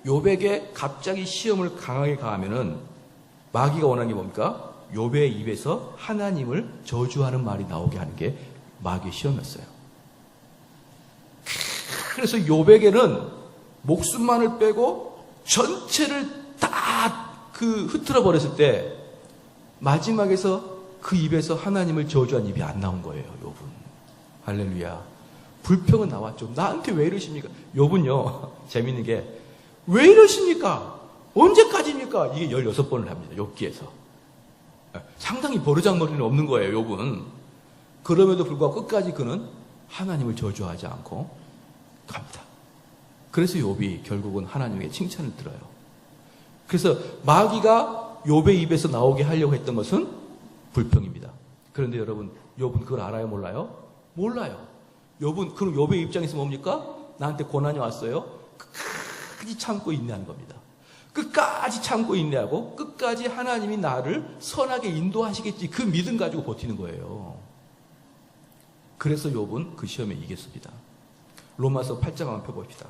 욥에게 갑자기 시험을 강하게 가하면은 마귀가 원하는 게 뭡니까? 욥의 입에서 하나님을 저주하는 말이 나오게 하는 게 마귀의 시험이었어요. 그래서 욥에게는 목숨만을 빼고 전체를 다 흐트러 버렸을 때 마지막에서 그 입에서 하나님을 저주한 입이 안 나온 거예요. 욥은. 할렐루야. 불평은 나왔죠. 나한테 왜 이러십니까? 욥은요. 재밌는 게 왜 이러십니까? 언제까지입니까? 이게 16번을 합니다. 욥기에서. 상당히 버르장머리는 없는 거예요. 욥은. 그럼에도 불구하고 끝까지 그는 하나님을 저주하지 않고 갑니다. 그래서 욥이 결국은 하나님의 칭찬을 들어요. 그래서 마귀가 욥의 입에서 나오게 하려고 했던 것은 불평입니다. 그런데 여러분, 욥은 그걸 알아요, 몰라요? 몰라요. 그럼 욥의 입장에서 뭡니까? 나한테 고난이 왔어요. 끝까지 참고 인내하는 겁니다. 끝까지 참고 인내하고 끝까지 하나님이 나를 선하게 인도하시겠지, 그 믿음 가지고 버티는 거예요. 그래서 욥은 그 시험에 이겼습니다. 로마서 8장 한번 펴봅시다.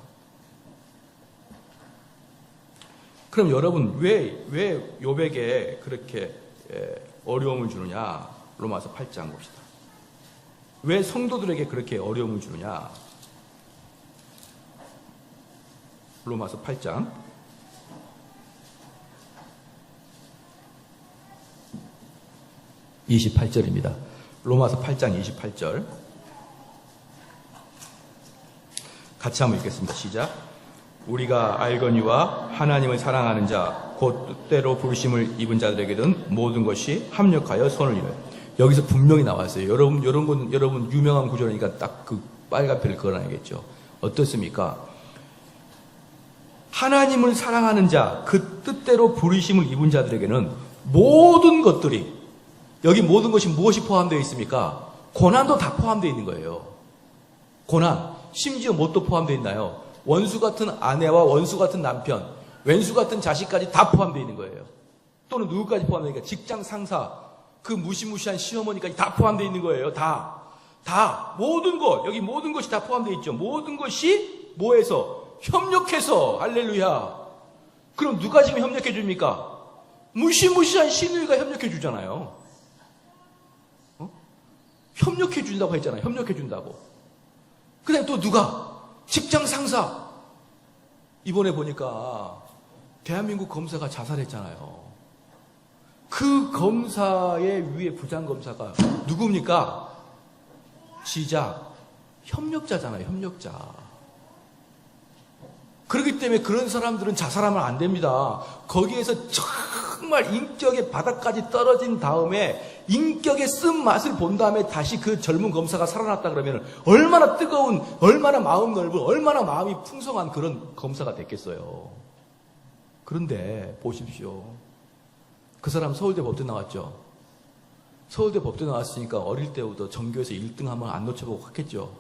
그럼 여러분, 왜 욥에게 그렇게 어려움을 주느냐? 로마서 8장 봅시다. 왜 성도들에게 그렇게 어려움을 주느냐? 로마서 8장 28절입니다. 로마서 8장 28절 같이 한번 읽겠습니다. 시작. 우리가 알거니와 하나님을 사랑하는 자 곧 뜻대로 부르심을 입은 자들에게는 모든 것이 합력하여 선을 이루어요. 여기서 분명히 나왔어요. 여러분 유명한 구절이니까 딱 그 빨간펜을 그어놔야겠죠. 어떻습니까? 하나님을 사랑하는 자, 그 뜻대로 부르심을 입은 자들에게는 모든 것들이, 여기 모든 것이 무엇이 포함되어 있습니까? 고난도 다 포함되어 있는 거예요. 고난, 심지어 뭣도 포함되어 있나요? 원수 같은 아내와 원수 같은 남편, 왼수 같은 자식까지 다 포함되어 있는 거예요. 또는 누구까지 포함되어 있는가? 직장 상사, 그 무시무시한 시어머니까지 다 포함되어 있는 거예요. 다. 모든 것, 여기 모든 것이 다 포함되어 있죠. 모든 것이 뭐해서? 협력해서. 할렐루야. 그럼 누가 지금 협력해 줍니까? 무시무시한 시누이가 협력해 주잖아요. 협력해 준다고 했잖아요. 협력해 준다고. 그 다음에 또 누가? 직장 상사. 이번에 보니까 대한민국 검사가 자살했잖아요. 그 검사의 위에 부장검사가 누굽니까? 지작, 협력자잖아요. 협력자. 그렇기 때문에 그런 사람들은 자살하면 안 됩니다. 거기에서 정말 인격의 바닥까지 떨어진 다음에 인격의 쓴맛을 본 다음에 다시 그 젊은 검사가 살아났다 그러면 얼마나 뜨거운, 얼마나 마음 넓은, 얼마나 마음이 풍성한 그런 검사가 됐겠어요. 그런데 보십시오. 그 사람 서울대 법대 나왔죠. 서울대 법대 나왔으니까 어릴 때부터 전교에서 1등 하면 안 놓쳐보고 갔겠죠.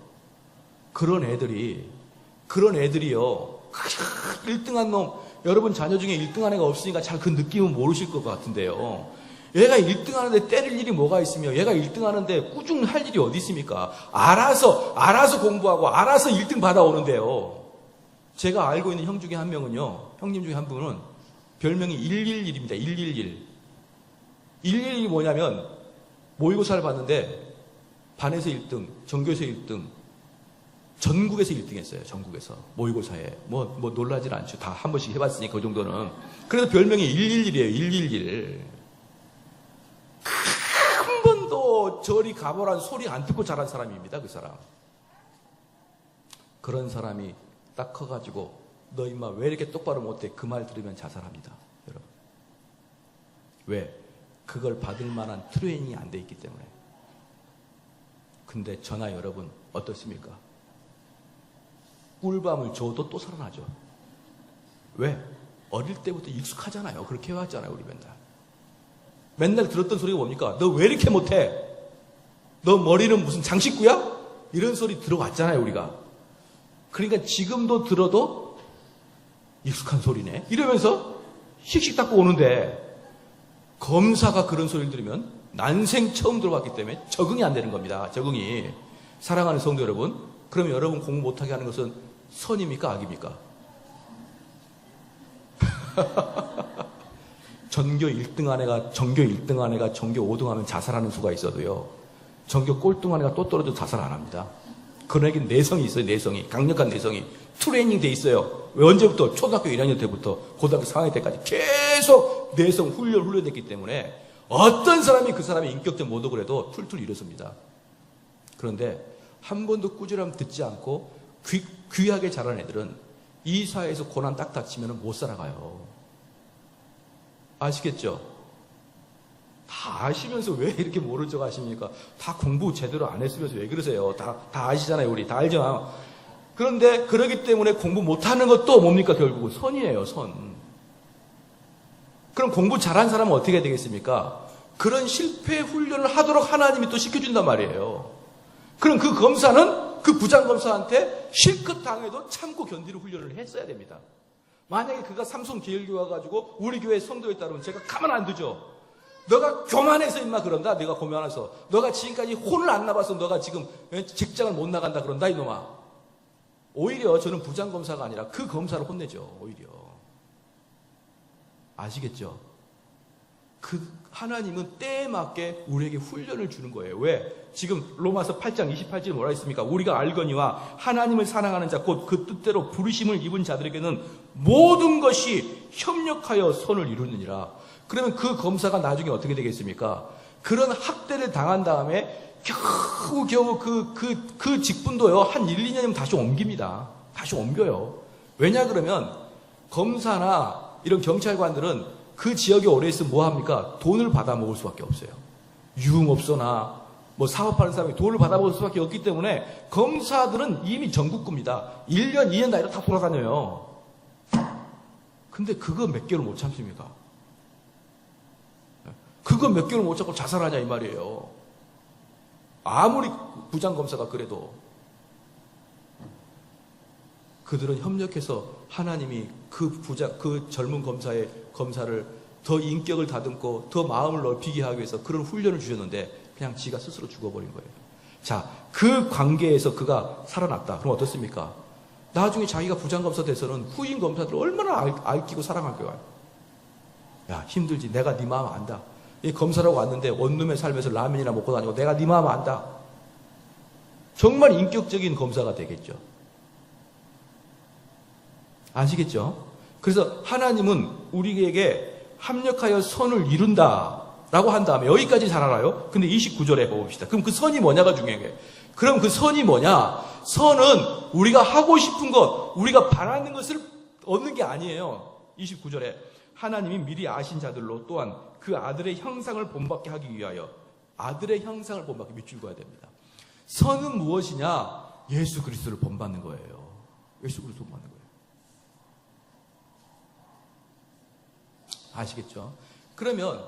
그런 애들이요. 1등한 놈, 여러분 자녀 중에 1등한 애가 없으니까 잘 그 느낌은 모르실 것 같은데요. 얘가 1등 하는데 때릴 일이 뭐가 있으며, 얘가 1등 하는데 꾸중할 일이 어디 있습니까? 알아서 공부하고 알아서 1등 받아오는데요. 제가 알고 있는 형 중에 한 명은요, 형님 중에 한 분은 별명이 111입니다. 111. 111이 뭐냐면, 모의고사를 봤는데, 반에서 1등, 전교에서 1등, 전국에서 1등 했어요. 전국에서. 모의고사에. 뭐 놀라질 않죠. 다 한 번씩 해봤으니까 그 정도는. 그래서 별명이 111이에요. 111. 한 번도 저리 가보라는 소리 안 듣고 자란 사람입니다. 그 사람. 그런 사람이 딱 커가지고 너 임마 왜 이렇게 똑바로 못해? 그 말 들으면 자살합니다. 여러분. 왜? 그걸 받을 만한 트레이닝이 안 돼 있기 때문에. 근데 저나 여러분 어떻습니까? 꿀밤을 줘도 또 살아나죠. 왜? 어릴 때부터 익숙하잖아요. 그렇게 해왔잖아요, 우리 맨날. 맨날 들었던 소리가 뭡니까? 너 왜 이렇게 못해? 너 머리는 무슨 장식구야? 이런 소리 들어왔잖아요, 우리가. 그러니까 지금도 들어도 익숙한 소리네. 이러면서 씩씩 닦고 오는데, 검사가 그런 소리를 들으면 난생 처음 들어봤기 때문에 적응이 안 되는 겁니다. 적응이. 사랑하는 성도 여러분, 그러면 여러분 공부 못하게 하는 것은 선입니까? 악입니까? 전교 1등 아내가 전교 5등 하면 자살하는 수가 있어도요. 전교 꼴등 아내가 또 떨어져도 자살 안 합니다. 그러긴 내성이 있어요. 내성이. 강력한 내성이. 트레이닝 돼 있어요. 왜 언제부터? 초등학교 1학년 때부터 고등학교 4학년 때까지 계속 내성 훈련됐기 때문에 어떤 사람이 그 사람의 인격적 모독을 해도 툴툴 일어섭니다. 그런데 한 번도 꾸준함 듣지 않고 귀하게 자란 애들은 이 사회에서 고난 딱 닥치면 못 살아가요. 아시겠죠? 다 아시면서 왜 이렇게 모른 척 하십니까? 다 공부 제대로 안 했으면서 왜 그러세요? 다 아시잖아요, 우리. 다 알죠? 그런데 그러기 때문에 공부 못하는 것도 뭡니까? 결국은 선이에요, 선. 그럼 공부 잘한 사람은 어떻게 되겠습니까? 그런 실패 훈련을 하도록 하나님이 또 시켜준단 말이에요. 그럼 그 검사는 그 부장검사한테 실컷 당해도 참고 견디는 훈련을 했어야 됩니다. 만약에 그가 삼성 계열교회 와가지고 우리 교회 성도에 따르면 제가 가만 안 두죠. 너가 교만해서 임마 그런다. 내가 교만해서. 너가 지금까지 혼을 안 나봐서 너가 지금 직장을 못 나간다 그런다 이놈아. 오히려 저는 부장검사가 아니라 그 검사를 혼내죠. 오히려. 아시겠죠? 그 하나님은 때에 맞게 우리에게 훈련을 주는 거예요. 왜? 지금 로마서 8장 28절에 뭐라 했습니까? 우리가 알거니와 하나님을 사랑하는 자 곧 그 뜻대로 부르심을 입은 자들에게는 모든 것이 협력하여 선을 이루느니라. 그러면 그 검사가 나중에 어떻게 되겠습니까? 그런 학대를 당한 다음에 겨우 그 직분도요 한 1, 2년이면 다시 옮깁니다. 다시 옮겨요. 왜냐 그러면 검사나 이런 경찰관들은 그 지역에 오래 있으면 뭐 합니까? 돈을 받아 먹을 수밖에 없어요. 유흥업소나 뭐 사업하는 사람이 돈을 받아 먹을 수밖에 없기 때문에 검사들은 이미 전국구입니다. 1년, 2년 나이로 다 돌아다녀요. 근데 그거 몇 개월 못 참습니까? 그거 몇 개월 못 참고 자살하냐 이 말이에요. 아무리 부장검사가 그래도 그들은 협력해서 하나님이 그 젊은 검사를 더 인격을 다듬고 더 마음을 넓히게 하기 위해서 그런 훈련을 주셨는데 그냥 지가 스스로 죽어버린 거예요. 자, 그 관계에서 그가 살아났다. 그럼 어떻습니까? 나중에 자기가 부장검사 돼서는 후임 검사들을 얼마나 아끼고 사랑할 거야. 야, 힘들지. 내가 네 마음 안다. 이 검사라고 왔는데 원룸에 살면서 라면이나 먹고 다니고 내가 네 마음 안다. 정말 인격적인 검사가 되겠죠. 아시겠죠? 그래서 하나님은 우리에게 합력하여 선을 이룬다 라고 한 다음에 여기까지 잘 알아요? 근데 29절에 봅시다. 그럼 그 선이 뭐냐가 중요해. 그럼 그 선이 뭐냐? 선은 우리가 하고 싶은 것, 우리가 바라는 것을 얻는 게 아니에요. 29절에 하나님이 미리 아신 자들로 또한 그 아들의 형상을 본받게 하기 위하여 아들의 형상을 본받게 밑줄 그어야 됩니다. 선은 무엇이냐? 예수 그리스도를 본받는 거예요. 예수 그리스도를 본받는 거예요. 아시겠죠? 그러면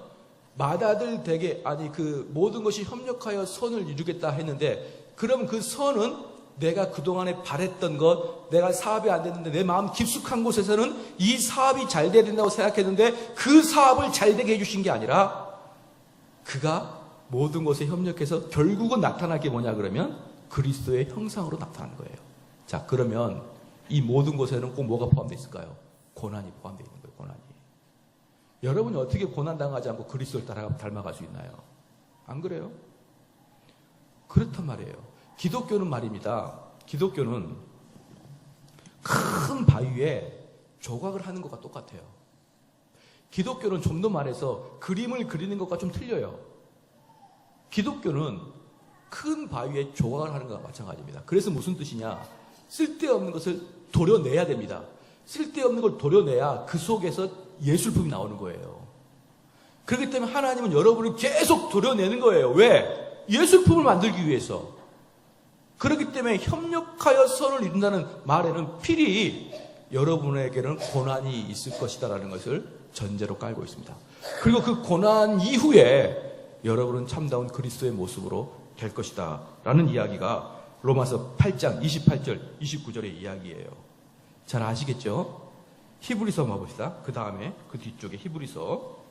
맏아들 되게 그 모든 것이 협력하여 선을 이루겠다 했는데 그럼 그 선은 내가 그동안에 바랬던 것, 내가 사업이 안 됐는데 내 마음 깊숙한 곳에서는 이 사업이 잘 돼야 된다고 생각했는데 그 사업을 잘 되게 해주신 게 아니라 그가 모든 것에 협력해서 결국은 나타날 게 뭐냐 그러면 그리스도의 형상으로 나타나는 거예요. 자, 그러면 이 모든 것에는 꼭 뭐가 포함되어 있을까요? 고난이 포함되어 있는 거예요. 고난이. 여러분이 어떻게 고난당하지 않고 그리스도를 닮아갈 수 있나요? 안 그래요? 그렇단 말이에요. 기독교는 말입니다. 기독교는 큰 바위에 조각을 하는 것과 똑같아요. 기독교는 좀 더 말해서 그림을 그리는 것과 좀 틀려요. 기독교는 큰 바위에 조각을 하는 것과 마찬가지입니다. 그래서 무슨 뜻이냐? 쓸데없는 것을 도려내야 됩니다. 쓸데없는 걸 도려내야 그 속에서 예술품이 나오는 거예요. 그렇기 때문에 하나님은 여러분을 계속 도려내는 거예요. 왜? 예술품을 만들기 위해서. 그렇기 때문에 협력하여 선을 이룬다는 말에는 필히 여러분에게는 고난이 있을 것이다라는 것을 전제로 깔고 있습니다. 그리고 그 고난 이후에 여러분은 참다운 그리스도의 모습으로 될 것이다 라는 이야기가 로마서 8장 28절 29절의 이야기예요. 잘 아시겠죠? 히브리서 한번 봅시다. 그 다음에 그 뒤쪽에 히브리서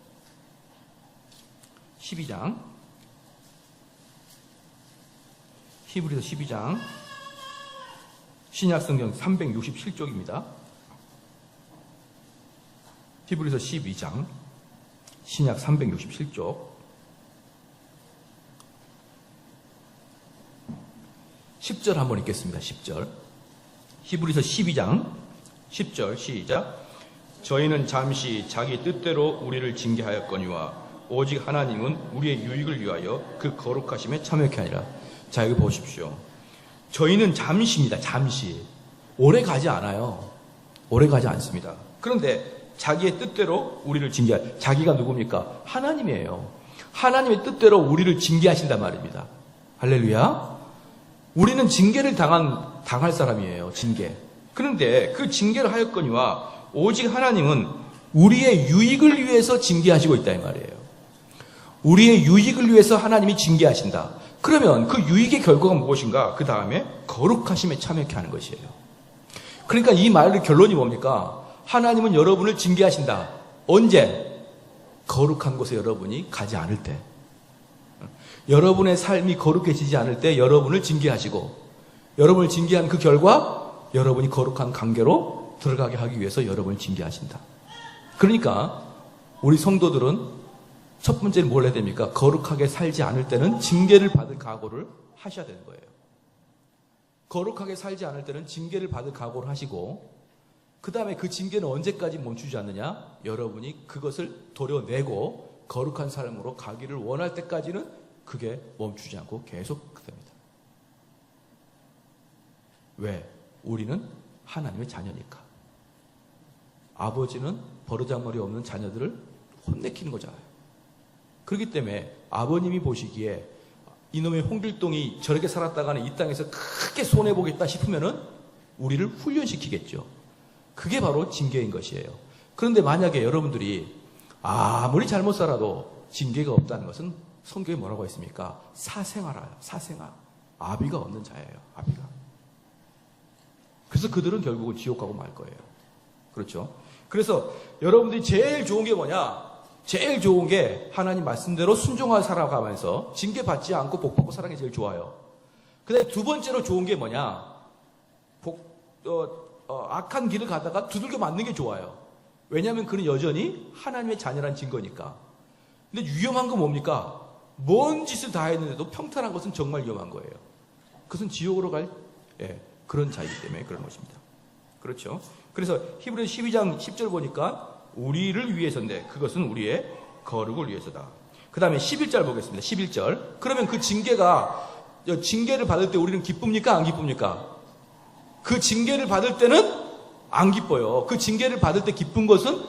12장 히브리서 12장 신약성경 367쪽입니다. 히브리서 12장 신약 367쪽 10절 한번 읽겠습니다. 10절 히브리서 12장 10절 시작. 저희는 잠시 자기 뜻대로 우리를 징계하였거니와 오직 하나님은 우리의 유익을 위하여 그 거룩하심에 참여케 하니라. 자, 여기 보십시오. 저희는 잠시입니다. 잠시. 오래 가지 않아요. 오래 가지 않습니다. 그런데 자기의 뜻대로 우리를 자기가 누굽니까? 하나님이에요. 하나님의 뜻대로 우리를 징계하신단 말입니다. 할렐루야. 우리는 징계를 당할 사람이에요. 징계. 그런데 그 징계를 하였거니와 오직 하나님은 우리의 유익을 위해서 징계하시고 있다 이 말이에요. 우리의 유익을 위해서 하나님이 징계하신다. 그러면 그 유익의 결과가 무엇인가? 그 다음에 거룩하심에 참여케 하는 것이에요. 그러니까 이 말의 결론이 뭡니까? 하나님은 여러분을 징계하신다. 언제? 거룩한 곳에 여러분이 가지 않을 때. 여러분의 삶이 거룩해지지 않을 때 여러분을 징계하시고, 여러분을 징계한 그 결과 여러분이 거룩한 관계로 들어가게 하기 위해서 여러분을 징계하신다. 그러니까 우리 성도들은 첫 번째는 뭘 해야 됩니까? 거룩하게 살지 않을 때는 징계를 받을 각오를 하셔야 되는 거예요. 거룩하게 살지 않을 때는 징계를 받을 각오를 하시고, 그 다음에 그 징계는 언제까지 멈추지 않느냐? 여러분이 그것을 도려내고 거룩한 삶으로 가기를 원할 때까지는 그게 멈추지 않고 계속 됩니다. 왜? 우리는 하나님의 자녀니까. 아버지는 버르장머리 없는 자녀들을 혼내키는 거잖아요. 그렇기 때문에 아버님이 보시기에 이놈의 홍길동이 저렇게 살았다가는 이 땅에서 크게 손해보겠다 싶으면은 우리를 훈련시키겠죠. 그게 바로 징계인 것이에요. 그런데 만약에 여러분들이 아무리 잘못 살아도 징계가 없다는 것은 성경에 뭐라고 했습니까? 사생아라요. 사생아. 아비가 없는 자예요. 아비가. 그래서 그들은 결국은 지옥 가고 말 거예요. 그렇죠? 그래서 여러분들이 제일 좋은 게 뭐냐? 제일 좋은 게 하나님 말씀대로 순종하여 살아가면서 징계받지 않고 복받고 사는 게 제일 좋아요. 그 다음에 두 번째로 좋은 게 뭐냐? 악한 길을 가다가 두들겨 맞는 게 좋아요. 왜냐하면 그는 여전히 하나님의 자녀란 증거니까. 근데 위험한 건 뭡니까? 뭔 짓을 다 했는데도 평탄한 것은 정말 위험한 거예요. 그것은 지옥으로 갈 그런 자이기 때문에 그런 것입니다. 그렇죠? 그래서 히브리서 12장 10절 보니까 우리를 위해서인데 그것은 우리의 거룩을 위해서다. 그 다음에 11절 보겠습니다. 11절. 그러면 그 징계를 받을 때 우리는 기쁩니까? 안 기쁩니까? 그 징계를 받을 때는 안 기뻐요. 그 징계를 받을 때 기쁜 것은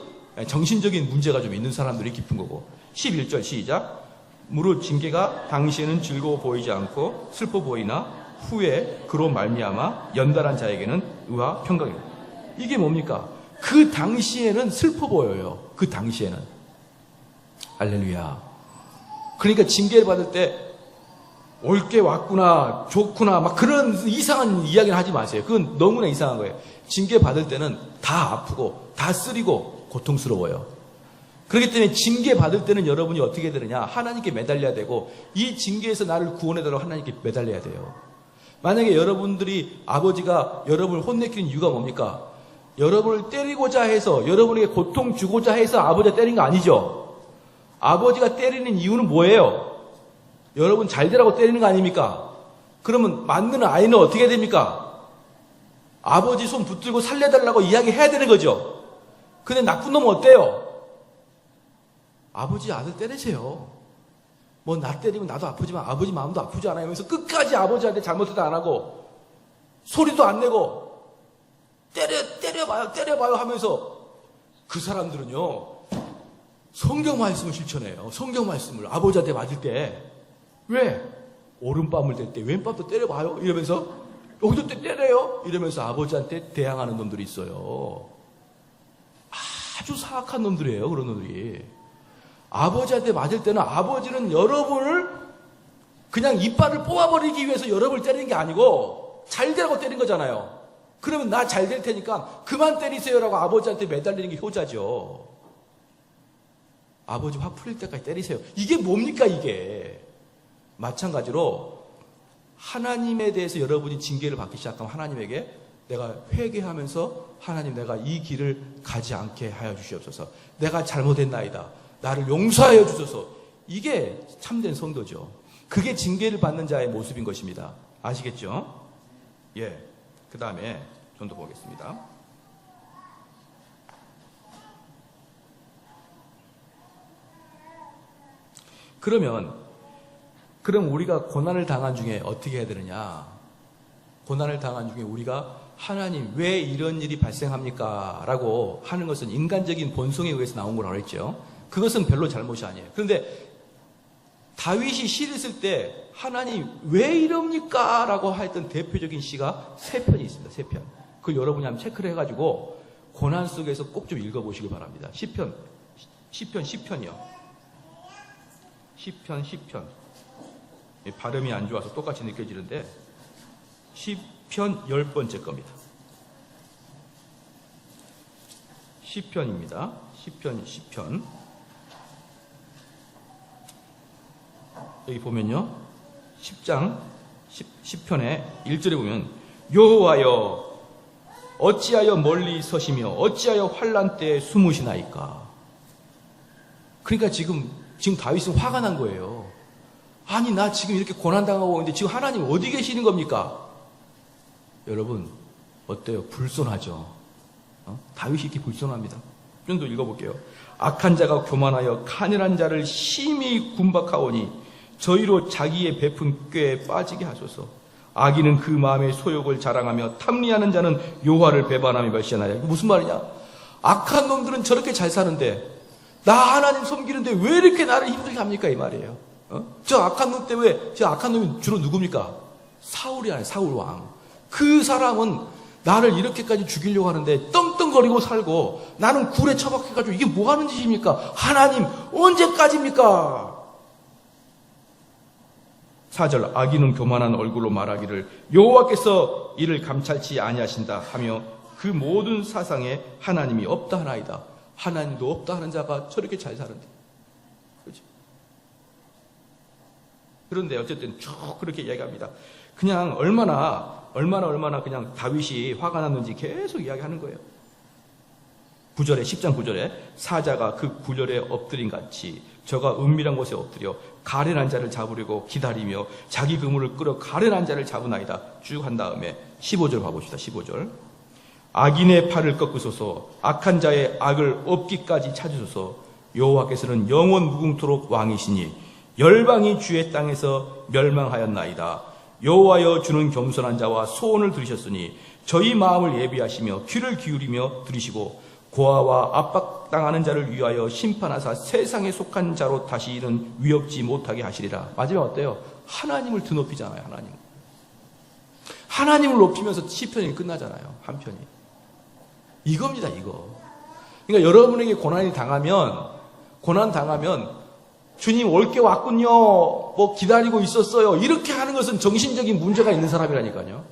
정신적인 문제가 좀 있는 사람들이 기쁜 거고. 11절 시작. 무릇 징계가 당시에는 즐거워 보이지 않고 슬퍼 보이나 후에 그로 말미암아 연달한 자에게는 의와 평강이다. 이게 뭡니까? 그 당시에는 슬퍼 보여요. 그 당시에는. 할렐루야. 그러니까 징계를 받을 때 옳게 왔구나, 좋구나, 막 그런 이상한 이야기를 하지 마세요. 그건 너무나 이상한 거예요. 징계 받을 때는 다 아프고, 다 쓰리고, 고통스러워요. 그렇기 때문에 징계 받을 때는 여러분이 어떻게 되느냐? 하나님께 매달려야 되고, 이 징계에서 나를 구원해달라고 하나님께 매달려야 돼요. 만약에 여러분들이 아버지가 여러분을 혼내키는 이유가 뭡니까? 여러분을 때리고자 해서, 여러분에게 고통 주고자 해서 아버지가 때린 거 아니죠? 아버지가 때리는 이유는 뭐예요? 여러분 잘 되라고 때리는 거 아닙니까? 그러면 맞는 아이는 어떻게 됩니까? 아버지 손 붙들고 살려달라고 이야기해야 되는 거죠. 근데 나쁜 놈은 어때요? 아버지 아들 때리세요. 뭐 나 때리면 나도 아프지만 아버지 마음도 아프지 않아요. 하면서 끝까지 아버지한테 잘못도 안 하고 소리도 안 내고 때려봐요 하면서 그 사람들은요 성경 말씀을 실천해요. 성경 말씀을 아버지한테 맞을 때 왜? 오른밤을 댈 때 왼밤도 때려봐요. 이러면서 여기도 때려요. 이러면서 아버지한테 대항하는 놈들이 있어요. 아주 사악한 놈들이에요. 그런 놈들이. 아버지한테 맞을 때는 아버지는 여러분을 그냥 이빨을 뽑아버리기 위해서 여러분을 때리는 게 아니고 잘 되라고 때린 거잖아요. 그러면 나 잘 될 테니까 그만 때리세요라고 아버지한테 매달리는 게 효자죠. 아버지 화 풀릴 때까지 때리세요. 이게 뭡니까 이게. 마찬가지로 하나님에 대해서 여러분이 징계를 받기 시작하면 하나님에게 내가 회개하면서 하나님 내가 이 길을 가지 않게 하여 주시옵소서. 내가 잘못했나이다. 나를 용서하여 주소서. 이게 참된 성도죠. 그게 징계를 받는 자의 모습인 것입니다. 아시겠죠? 예. 그 다음에 좀 더 보겠습니다. 그럼 우리가 고난을 당한 중에 어떻게 해야 되느냐? 고난을 당한 중에 우리가 하나님 왜 이런 일이 발생합니까? 라고 하는 것은 인간적인 본성에 의해서 나온 거라고 했죠. 그것은 별로 잘못이 아니에요. 그런데 다윗이 시를 쓸 때 하나님 왜 이럽니까? 라고 했던 대표적인 시가 3편이 있습니다. 3편. 그걸 여러분이 한번 체크를 해가지고 고난 속에서 꼭 좀 읽어보시기 바랍니다. 시편 10편이요. 시편 10편. 발음이 안 좋아서 똑같이 느껴지는데 시편 10번째 겁니다. 시편입니다. 시편 10편. 여기 보면요. 10장 10편의 1절에 보면 여호와여 어찌하여 멀리 서시며 어찌하여 환난 때에 숨으시나이까. 그러니까 지금 다윗은 화가 난 거예요. 아니 나 지금 이렇게 고난당하고 있는데 지금 하나님 어디 계시는 겁니까? 여러분 어때요? 불손하죠. 다윗이 이렇게 불손합니다. 좀 더 읽어볼게요. 악한 자가 교만하여 가련한 자를 심히 군박하오니 저희로 자기의 베푼 꾀에 빠지게 하소서. 악인은 그 마음의 소욕을 자랑하며 탐리하는 자는 여호와를 배반하며 멸시하나요? 이게 무슨 말이냐? 악한 놈들은 저렇게 잘 사는데 나 하나님 섬기는데 왜 이렇게 나를 힘들게 합니까? 이 말이에요. 저 악한 놈 때문에 저 악한 놈이 주로 누굽니까? 사울이 아니에요. 사울 왕. 그 사람은 나를 이렇게까지 죽이려고 하는데 떵떵거리고 살고 나는 굴에 처박혀가지고 이게 뭐 하는 짓입니까? 하나님 언제까지입니까? 4절 악인은 교만한 얼굴로 말하기를 여호와께서 이를 감찰치 아니하신다 하며 그 모든 사상에 하나님이 없다 하나이다. 하나님도 없다 하는 자가 저렇게 잘 사는데. 그렇죠? 그런데 어쨌든 쭉 그렇게 이야기합니다. 그냥 얼마나 그냥 다윗이 화가 났는지 계속 이야기하는 거예요. 9절에 10장 9절에 사자가 그 굴열에 엎드린 같이 저가 은밀한 곳에 엎드려 가련한 자를 잡으려고 기다리며 자기 그물을 끌어 가련한 자를 잡으나이다. 쭉 한 다음에 15절 봐봅시다. 15절 악인의 팔을 꺾으소서 악한 자의 악을 없기까지 찾으소서 여호와께서는 영원 무궁토록 왕이시니 열방이 주의 땅에서 멸망하였나이다. 여호와여 주는 겸손한 자와 소원을 들으셨으니 저희 마음을 예비하시며 귀를 기울이며 들으시고 고아와 압박당하는 자를 위하여 심판하사 세상에 속한 자로 다시는 위협지 못하게 하시리라. 마지막 어때요? 하나님을 드높이잖아요. 하나님을 높이면서 시편이 끝나잖아요. 한 편이. 이겁니다. 이거. 그러니까 여러분에게 고난 당하면 주님 올게 왔군요. 뭐 기다리고 있었어요. 이렇게 하는 것은 정신적인 문제가 있는 사람이라니까요.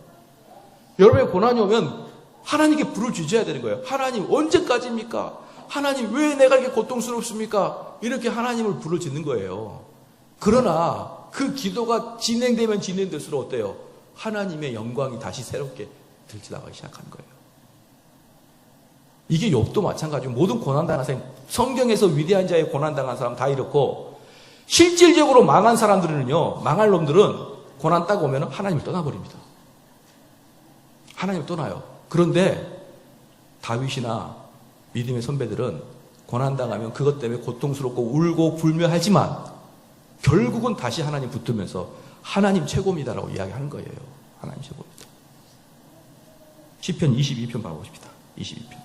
여러분의 고난이 오면 하나님께 불을 지져야 되는 거예요. 하나님 언제까지입니까? 하나님 왜 내가 이렇게 고통스럽습니까? 이렇게 하나님을 불을 짓는 거예요. 그러나 그 기도가 진행되면 진행될수록 어때요? 하나님의 영광이 다시 새롭게 들춰나가기 시작하는 거예요. 이게 욥도 마찬가지고 모든 고난당한 사람, 성경에서 위대한 자의 고난당한 사람 다 이렇고 실질적으로 망한 사람들은요, 망할 놈들은 고난 딱 오면 하나님을 떠나버립니다. 하나님을 떠나요. 그런데 다윗이나 믿음의 선배들은 고난당하면 그것 때문에 고통스럽고 울고 불멸하지만 결국은 다시 하나님 붙으면서 하나님 최고입니다라고 이야기하는 거예요. 하나님 최고입니다. 시편 22편 봐보십시다. 22편.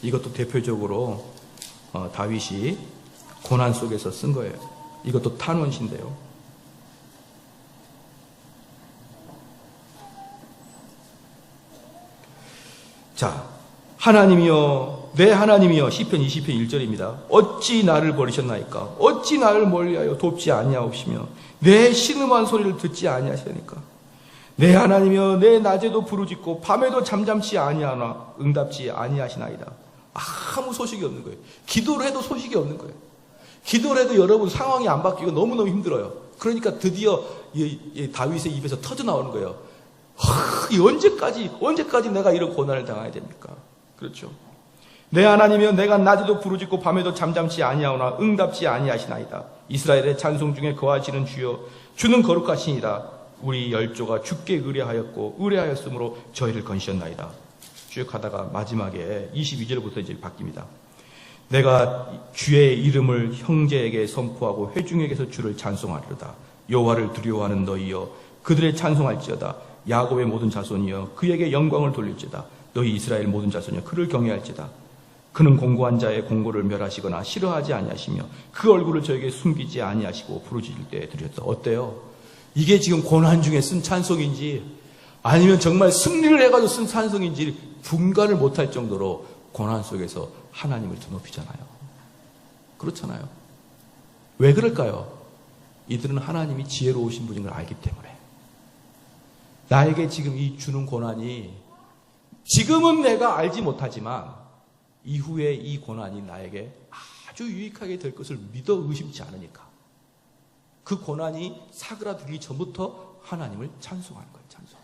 이것도 대표적으로 다윗이 고난 속에서 쓴 거예요. 이것도 탄원시인데요. 자, 하나님이여, 내 하나님이여, 시편 20편 1절입니다. 어찌 나를 버리셨나이까? 어찌 나를 멀리하여 돕지 아니하옵시며 내 신음한 소리를 듣지 아니하시니까? 내 하나님이여, 내 낮에도 부르짖고 밤에도 잠잠치 아니하나 응답지 아니하시나이다. 아무 소식이 없는 거예요. 기도를 해도 소식이 없는 거예요. 기도를 해도 여러분 상황이 안 바뀌고 너무너무 힘들어요. 그러니까 드디어 이 다윗의 입에서 터져 나오는 거예요. 언제까지 내가 이런 고난을 당해야 됩니까? 그렇죠. 내 하나님이여, 내가 낮에도 부르짖고 밤에도 잠잠치 아니하오나 응답지 아니하시나이다. 이스라엘의 찬송 중에 거하시는 주여, 주는 거룩하시니라. 우리 열조가 주께 의뢰하였고 의뢰하였으므로 저희를 건지셨나이다. 쭉 하다가 마지막에 22절부터 이제 바뀝니다. 내가 주의 이름을 형제에게 선포하고 회중에게서 주를 찬송하리로다. 여호와를 두려워하는 너희여, 그들의 찬송할지어다. 야곱의 모든 자손이여, 그에게 영광을 돌릴지어다. 너희 이스라엘 모든 자손이여, 그를 경외할지어다. 그는 공고한 자의 공고를 멸하시거나 싫어하지 아니하시며 그 얼굴을 저에게 숨기지 아니하시고 부르짖을 때 드렸다. 어때요? 이게 지금 고난 중에 쓴 찬송인지 아니면 정말 승리를 해가지고 쓴 찬송인지 분간을 못할 정도로 고난 속에서 하나님을 드높이잖아요. 그렇잖아요. 왜 그럴까요? 이들은 하나님이 지혜로우신 분인 걸 알기 때문에. 나에게 지금 이 주는 고난이 지금은 내가 알지 못하지만 이후에 이 고난이 나에게 아주 유익하게 될 것을 믿어 의심치 않으니까 그 고난이 사그라들기 전부터 하나님을 찬송하는 거예요. 찬송.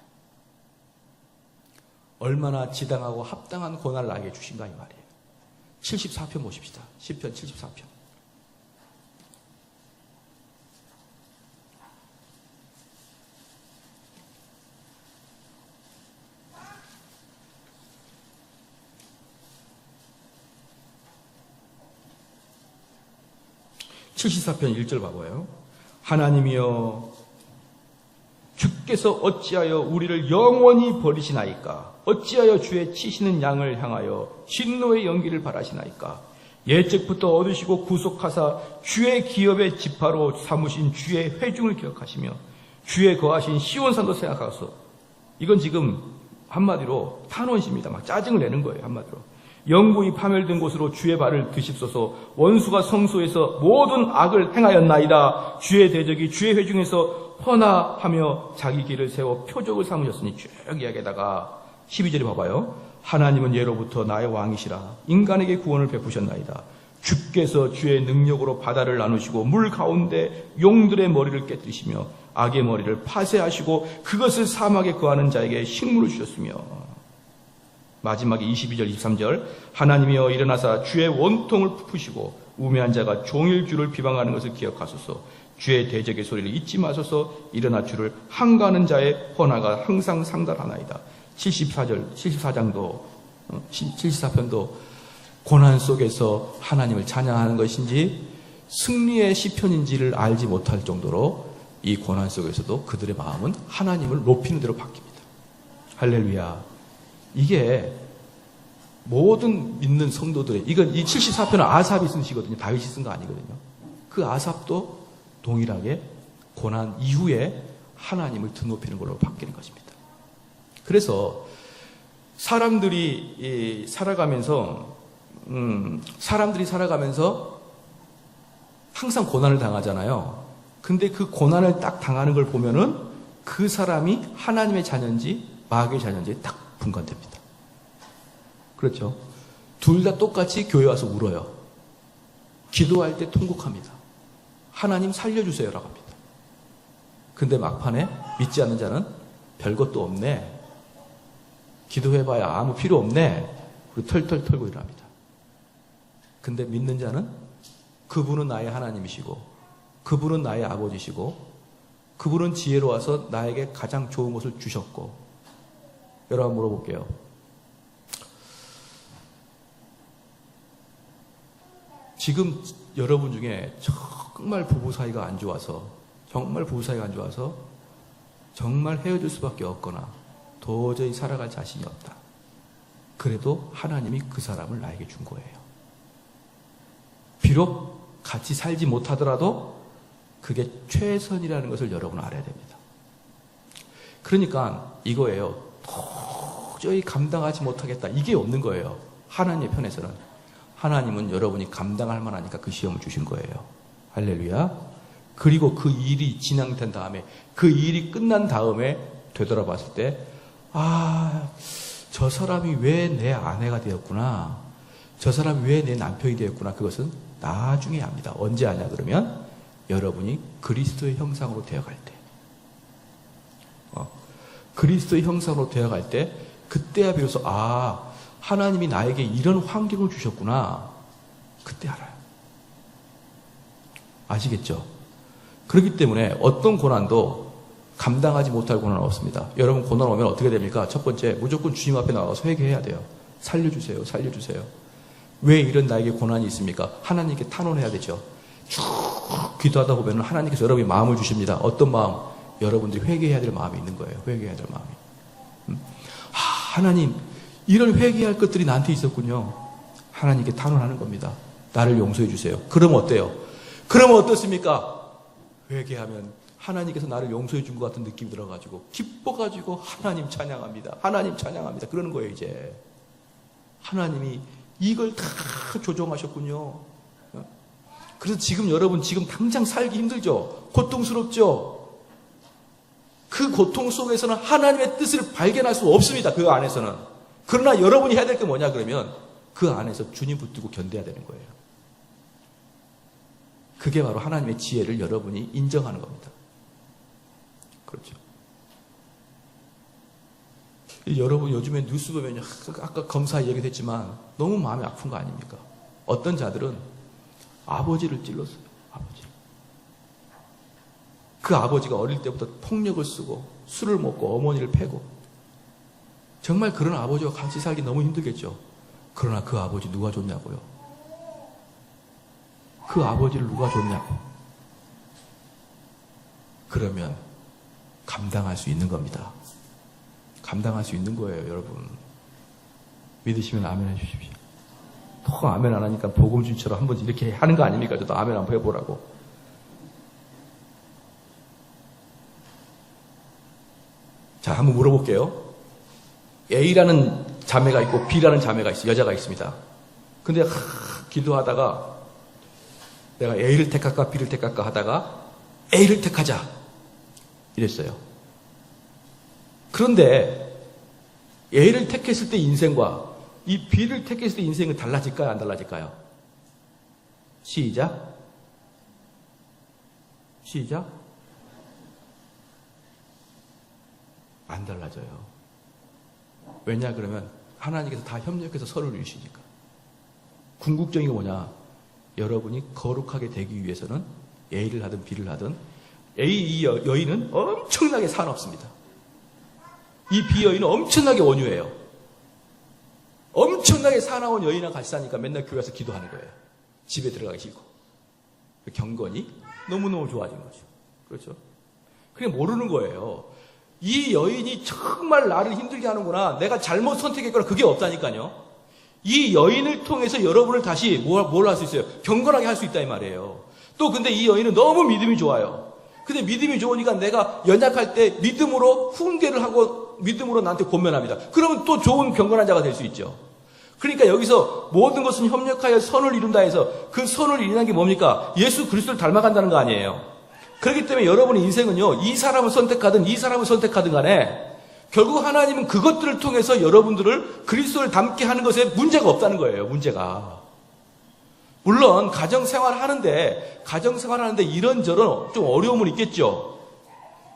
얼마나 지당하고 합당한 고난을 나에게 주신가 이 말이에요. 74편 보십시다. 시편 74편. (74편) 1절 봐봐요. 하나님이여, 주께서 어찌하여 우리를 영원히 버리시나이까? 어찌하여 주의 치시는 양을 향하여 진노의 연기를 바라시나이까? 옛적부터 얻으시고 구속하사 주의 기업의 지파로 삼으신 주의 회중을 기억하시며 주의 거하신 시온산도 생각하소서. 이건 지금 한마디로 탄원시입니다. 막 짜증을 내는 거예요. 한마디로. 영구히 파멸된 곳으로 주의 발을 드십소서. 원수가 성소에서 모든 악을 행하였나이다. 주의 대적이 주의 회중에서 헌화하며 자기 길을 세워 표적을 삼으셨으니 쭉 이야기하다가 12절에 봐봐요. 하나님은 예로부터 나의 왕이시라. 인간에게 구원을 베푸셨나이다. 주께서 주의 능력으로 바다를 나누시고 물 가운데 용들의 머리를 깨뜨리시며 악의 머리를 파쇄하시고 그것을 사막에 거하는 자에게 식물을 주셨으며. 마지막에 22절 23절 하나님이여 일어나사 주의 원통을 푸시고 우매한 자가 종일 주를 비방하는 것을 기억하소서. 주의 대적의 소리를 잊지 마소서. 일어나 주를 항거하는 자의 헌화가 항상 상달하나이다. 74장도 74편도 고난 속에서 하나님을 찬양하는 것인지 승리의 시편인지를 알지 못할 정도로 이 고난 속에서도 그들의 마음은 하나님을 높이는 대로 바뀝니다. 할렐루야. 이게 모든 믿는 성도들의, 이건 이 74편은 아삽이 쓴 시거든요. 다윗이 쓴 거 아니거든요. 그 아삽도 동일하게 고난 이후에 하나님을 드높이는 걸로 바뀌는 것입니다. 그래서 사람들이 살아가면서 항상 고난을 당하잖아요. 근데 그 고난을 딱 당하는 걸 보면은 그 사람이 하나님의 자녀인지 마귀의 자녀인지 딱 분간됩니다. 그렇죠? 둘 다 똑같이 교회 와서 울어요. 기도할 때 통곡합니다. 하나님 살려주세요라고 합니다. 근데 막판에 믿지 않는 자는 별것도 없네. 기도해봐야 아무 필요 없네. 그리고 털털 털고 일합니다. 근데 믿는 자는 그분은 나의 하나님이시고 그분은 나의 아버지시고 그분은 지혜로워서 나에게 가장 좋은 것을 주셨고. 여러분 물어볼게요. 지금 여러분 중에 정말 부부 사이가 안 좋아서 정말 헤어질 수밖에 없거나 도저히 살아갈 자신이 없다. 그래도 하나님이 그 사람을 나에게 준 거예요. 비록 같이 살지 못하더라도 그게 최선이라는 것을 여러분 알아야 됩니다. 그러니까 이거예요. 도저히 감당하지 못하겠다. 이게 없는 거예요. 하나님의 편에서는. 하나님은 여러분이 감당할 만하니까 그 시험을 주신 거예요. 할렐루야. 그리고 그 일이 진행된 다음에, 그 일이 끝난 다음에 되돌아봤을 때, 저 사람이 왜 내 아내가 되었구나. 저 사람이 왜 내 남편이 되었구나. 그것은 나중에 압니다. 언제 아냐 그러면 여러분이 그리스도의 형상으로 되어갈 때. 그리스도의 형상으로 되어갈 때 그때야 비로소 하나님이 나에게 이런 환경을 주셨구나. 그때 알아요. 아시겠죠? 그렇기 때문에 어떤 고난도 감당하지 못할 고난은 없습니다. 여러분 고난 오면 어떻게 됩니까? 첫 번째, 무조건 주님 앞에 나가서 회개해야 돼요. 살려주세요. 살려주세요. 왜 이런 나에게 고난이 있습니까? 하나님께 탄원해야 되죠. 쭉 기도하다 보면 하나님께서 여러분이 마음을 주십니다. 어떤 마음? 여러분들이 회개해야 될 마음이 있는 거예요. 회개해야 될 마음이. 하나님, 이런 회개할 것들이 나한테 있었군요. 하나님께 탄원하는 겁니다. 나를 용서해 주세요. 그러면 어때요? 그러면 어떻습니까? 회개하면 하나님께서 나를 용서해 준 것 같은 느낌이 들어가지고 기뻐가지고 하나님 찬양합니다. 하나님 찬양합니다. 그러는 거예요. 이제 하나님이 이걸 다 조정하셨군요. 그래서 지금 여러분 지금 당장 살기 힘들죠? 고통스럽죠? 그 고통 속에서는 하나님의 뜻을 발견할 수 없습니다. 그 안에서는. 그러나 여러분이 해야 될 게 뭐냐 그러면 그 안에서 주님 붙들고 견뎌야 되는 거예요. 그게 바로 하나님의 지혜를 여러분이 인정하는 겁니다. 그렇죠. 여러분 요즘에 뉴스 보면 아까 검사 얘기도 했지만 너무 마음이 아픈 거 아닙니까? 어떤 자들은 아버지를 찔렀어요. 아버지. 그 아버지가 어릴 때부터 폭력을 쓰고 술을 먹고 어머니를 패고 정말 그런 아버지와 같이 살기 너무 힘들겠죠. 그러나 그 아버지 누가 줬냐고요. 그 아버지를 누가 줬냐고. 그러면 감당할 수 있는 겁니다. 감당할 수 있는 거예요, 여러분. 믿으시면 아멘 해주십시오. 또 아멘 안 하니까 복음주의처럼 한번 이렇게 하는 거 아닙니까? 저도 아멘 한번 해보라고. 자, 한번 물어볼게요. A라는 자매가 있고 B라는 자매가 있어요. 여자가 있습니다. 근데 기도하다가 내가 A를 택할까 B를 택할까 하다가 A를 택하자 이랬어요. 그런데 A를 택했을 때 인생과 이 B를 택했을 때 인생은 달라질까요? 안 달라질까요? 시작. 안 달라져요. 왜냐 그러면 하나님께서 다 협력해서 서로를 이루시니까. 궁극적인 게 뭐냐? 여러분이 거룩하게 되기 위해서는 A를 하든 B를 하든 이 여인은 엄청나게 사납습니다. 이 B 여인은 엄청나게 온유해요. 엄청나게 사나운 여인이랑 같이 사니까 맨날 교회에서 기도하는 거예요. 집에 들어가기 싫고. 경건이 너무너무 좋아진 거죠. 그렇죠? 그게 모르는 거예요. 이 여인이 정말 나를 힘들게 하는구나. 내가 잘못 선택했거나 그게 없다니까요. 이 여인을 통해서 여러분을 다시 뭘 할 수 있어요? 경건하게 할 수 있다 이 말이에요. 또 근데 이 여인은 너무 믿음이 좋아요. 근데 믿음이 좋으니까 내가 연약할 때 믿음으로 훈계를 하고 믿음으로 나한테 권면합니다. 그러면 또 좋은 경건한 자가 될 수 있죠. 그러니까 여기서 모든 것은 협력하여 선을 이룬다 해서 그 선을 이루는 게 뭡니까? 예수 그리스도를 닮아간다는 거 아니에요. 그렇기 때문에 여러분의 인생은요, 이 사람을 선택하든 이 사람을 선택하든 간에 결국 하나님은 그것들을 통해서 여러분들을 그리스도를 닮게 하는 것에 문제가 없다는 거예요. 문제가. 물론 가정생활 하는데 이런저런 좀 어려움은 있겠죠.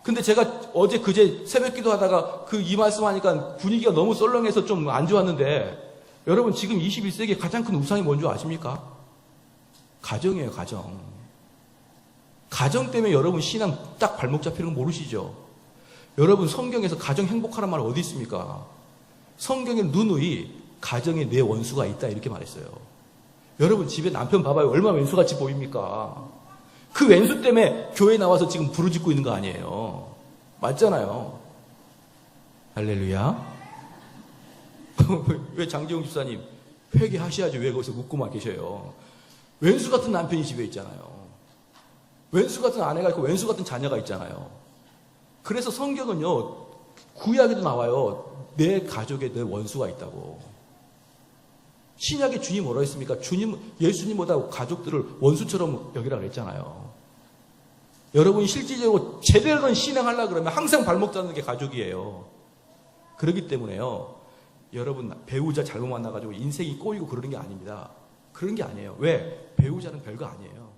근데 제가 어제 그제 새벽 기도하다가 이 말씀 하니까 분위기가 너무 썰렁해서 좀 안 좋았는데 여러분 지금 21세기에 가장 큰 우상이 뭔지 아십니까? 가정이에요. 가정 때문에 여러분 신앙 딱 발목 잡히는 거 모르시죠? 여러분 성경에서 가정 행복하란 말 어디 있습니까? 성경에 누누이 가정에 내 원수가 있다 이렇게 말했어요. 여러분 집에 남편 봐봐요. 얼마나 왼수같이 보입니까? 그 왼수 때문에 교회 나와서 지금 부르짖고 있는 거 아니에요. 맞잖아요. 할렐루야. 왜 장재용 집사님 회개하셔야지 왜 거기서 웃고만 계셔요. 왼수 같은 남편이 집에 있잖아요. 왼수 같은 아내가 있고 왼수 같은 자녀가 있잖아요. 그래서 성경은요, 구약에도 나와요. 내 가족에 내 원수가 있다고. 신약의 주님 뭐라 했습니까? 예수님보다 가족들을 원수처럼 여기라 그랬잖아요. 여러분이 실질적으로 제대로 된 신앙하려고 그러면 항상 발목 잡는 게 가족이에요. 그렇기 때문에요, 여러분 배우자 잘못 만나가지고 인생이 꼬이고 그러는 게 아닙니다. 그런 게 아니에요. 왜? 배우자는 별거 아니에요.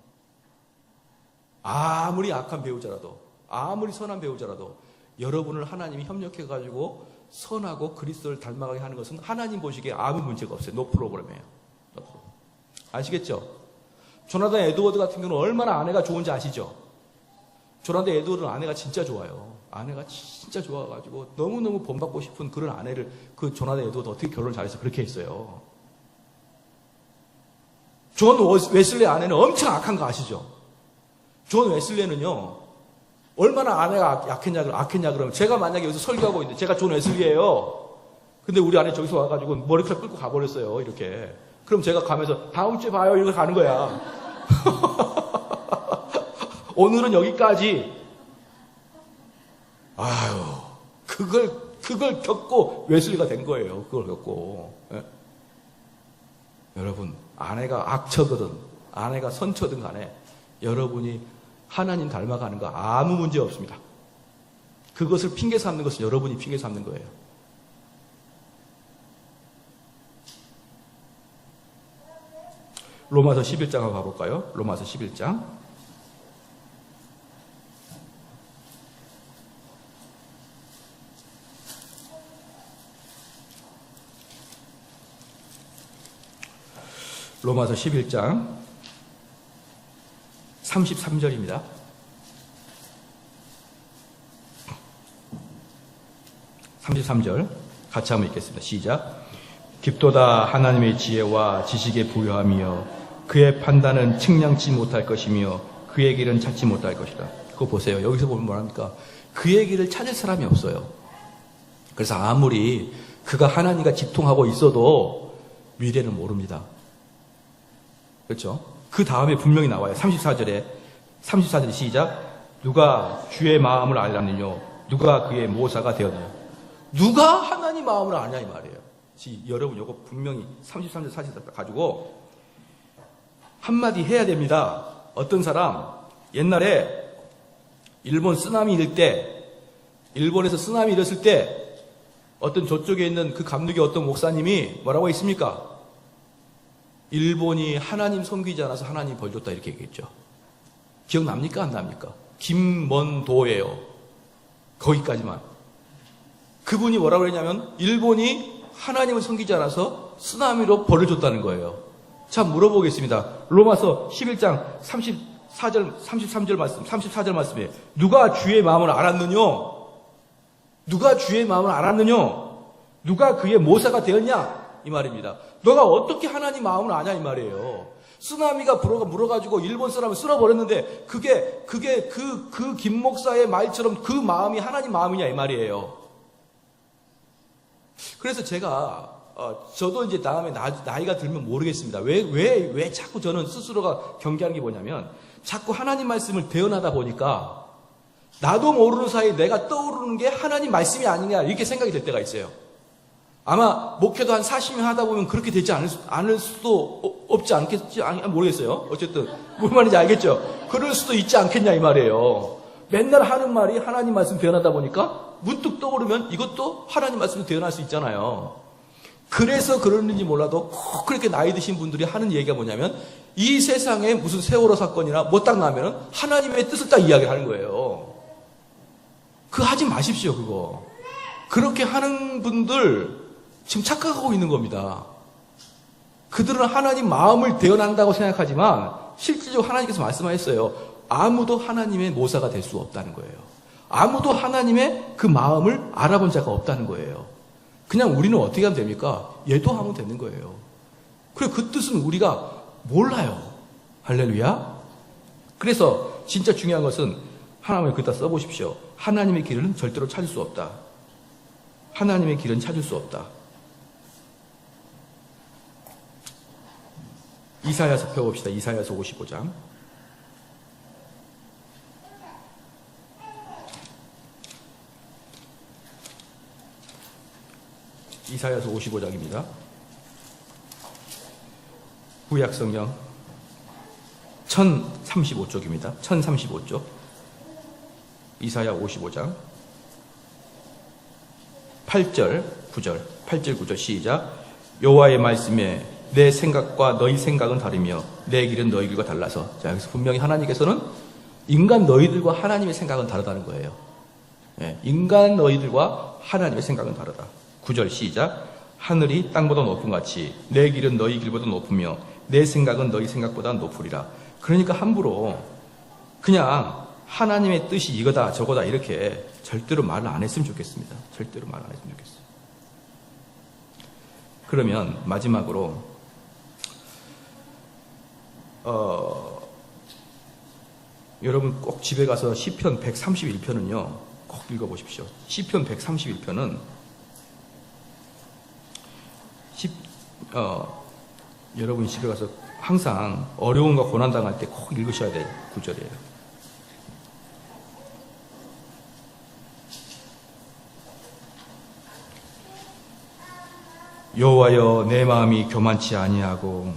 아무리 악한 배우자라도, 아무리 선한 배우자라도 여러분을 하나님이 협력해가지고 선하고 그리스도를 닮아가게 하는 것은 하나님 보시기에 아무 문제가 없어요. 노 프로그램이에요. 아시겠죠? 조나단 에드워드 같은 경우는 얼마나 아내가 좋은지 아시죠? 조나단 에드워드는 아내가 진짜 좋아요. 아내가 진짜 좋아가지고 너무너무 본받고 싶은 그런 아내를, 그 조나단 에드워드 어떻게 결혼을 잘해서 그렇게 했어요. 존 웨슬리 아내는 엄청 악한 거 아시죠? 존 웨슬리는요, 얼마나 아내가 악했냐 그러면, 제가 만약에 여기서 설교하고 있는데, 제가 존 웨슬리예요. 근데 우리 아내 저기서 와가지고 머리카락 끌고 가버렸어요, 이렇게. 그럼 제가 가면서 다음 주에 봐요, 이러고 가는 거야. 오늘은 여기까지. 아유, 그걸 겪고 웨슬리가 된 거예요. 그걸 겪고. 예? 여러분, 아내가 악처거든, 아내가 선처든 간에 여러분이 하나님 닮아가는 거 아무 문제 없습니다. 그것을 핑계 삼는 것은 여러분이 핑계 삼는 거예요. 로마서 11장 한번 가볼까요? 로마서 11장. 로마서 11장 33절입니다. 33절 같이 한번 읽겠습니다. 시작. 깊도다 하나님의 지혜와 지식에 부유함이여 그의 판단은 측량치 못할 것이며 그의 길은 찾지 못할 것이다. 그거 보세요. 여기서 보면 뭐랍니까? 그의 길을 찾을 사람이 없어요. 그래서 아무리 그가 하나님과 집통하고 있어도 미래는 모릅니다. 그렇죠? 그 다음에 분명히 나와요. 34절에 시작. 누가 주의 마음을 알았느냐? 누가 그의 모사가 되었느냐? 누가 하나님 마음을 아냐 이 말이에요. 여러분 이거 분명히 33절 44절 가지고 한마디 해야 됩니다. 어떤 사람 옛날에 일본 쓰나미 일 때, 일본에서 쓰나미 일었을 때 어떤 저쪽에 있는 그 감독의 어떤 목사님이 뭐라고 했습니까? 일본이 하나님 섬기지 않아서 하나님 벌 줬다 이렇게 얘기했죠. 기억납니까? 안 납니까? 김먼도예요. 거기까지만. 그분이 뭐라고 했냐면 일본이 하나님을 섬기지 않아서 쓰나미로 벌을 줬다는 거예요. 자, 물어보겠습니다. 로마서 11장 33절 말씀, 34절 말씀에 누가 주의 마음을 알았느냐? 누가 주의 마음을 알았느냐? 누가 그의 모사가 되었냐? 이 말입니다. 너가 어떻게 하나님 마음을 아냐 이 말이에요. 쓰나미가 불어가지고 일본 사람을 쓸어버렸는데 그게 그 김 목사의 말처럼 그 마음이 하나님 마음이냐 이 말이에요. 그래서 제가 저도 이제 다음에 나이가 들면 모르겠습니다. 왜 자꾸 저는 스스로가 경계하는 게 뭐냐면 자꾸 하나님 말씀을 대언하다 보니까 나도 모르는 사이에 내가 떠오르는 게 하나님 말씀이 아니냐 이렇게 생각이 될 때가 있어요. 아마 목회도 한 40년 하다 보면 그렇게 되지 않을 수도 없지 않겠지? 모르겠어요. 어쨌든 무슨 말인지 알겠죠? 그럴 수도 있지 않겠냐 이 말이에요. 맨날 하는 말이 하나님 말씀 대언하다 보니까 문득 떠오르면 이것도 하나님 말씀을 대언할 수 있잖아요. 그래서 그러는지 몰라도 꼭 그렇게 나이 드신 분들이 하는 얘기가 뭐냐면 이 세상에 무슨 세월호 사건이나 뭐 딱 나면 하나님의 뜻을 딱 이야기를 하는 거예요. 그거 하지 마십시오. 그거. 그렇게 하는 분들 지금 착각하고 있는 겁니다. 그들은 하나님 마음을 대언한다고 생각하지만 실질적으로 하나님께서 말씀하셨어요. 아무도 하나님의 모사가 될 수 없다는 거예요. 아무도 하나님의 그 마음을 알아본 자가 없다는 거예요. 그냥 우리는 어떻게 하면 됩니까? 예도하면 되는 거예요. 그리고 그 뜻은 우리가 몰라요. 할렐루야. 그래서 진짜 중요한 것은 하나님을 그다 써보십시오. 하나님의 길은 절대로 찾을 수 없다. 하나님의 길은 찾을 수 없다. 이사야서 펴봅시다. 이사야서 55장. 이사야서 55장입니다. 구약성경 1035쪽입니다. 1035쪽. 이사야 55장 8절 9절 시작. 여호와의 말씀에 내 생각과 너희 생각은 다르며 내 길은 너희 길과 달라서. 자, 여기서 분명히 하나님께서는 인간 너희들과 하나님의 생각은 다르다는 거예요. 예, 인간 너희들과 하나님의 생각은 다르다. 9절 시작. 하늘이 땅보다 높은 같이 내 길은 너희 길보다 높으며 내 생각은 너희 생각보다 높으리라. 그러니까 함부로 그냥 하나님의 뜻이 이거다 저거다 이렇게 절대로 말을 안 했으면 좋겠습니다. 절대로 말 안 했으면 좋겠어요. 그러면 마지막으로 여러분 꼭 집에 가서 시편 131편은요 꼭 읽어보십시오. 시편 131편은 여러분이 집에 가서 항상 어려움과 고난당할 때 꼭 읽으셔야 될 구절이에요. 여호와여, 내 마음이 교만치 아니하고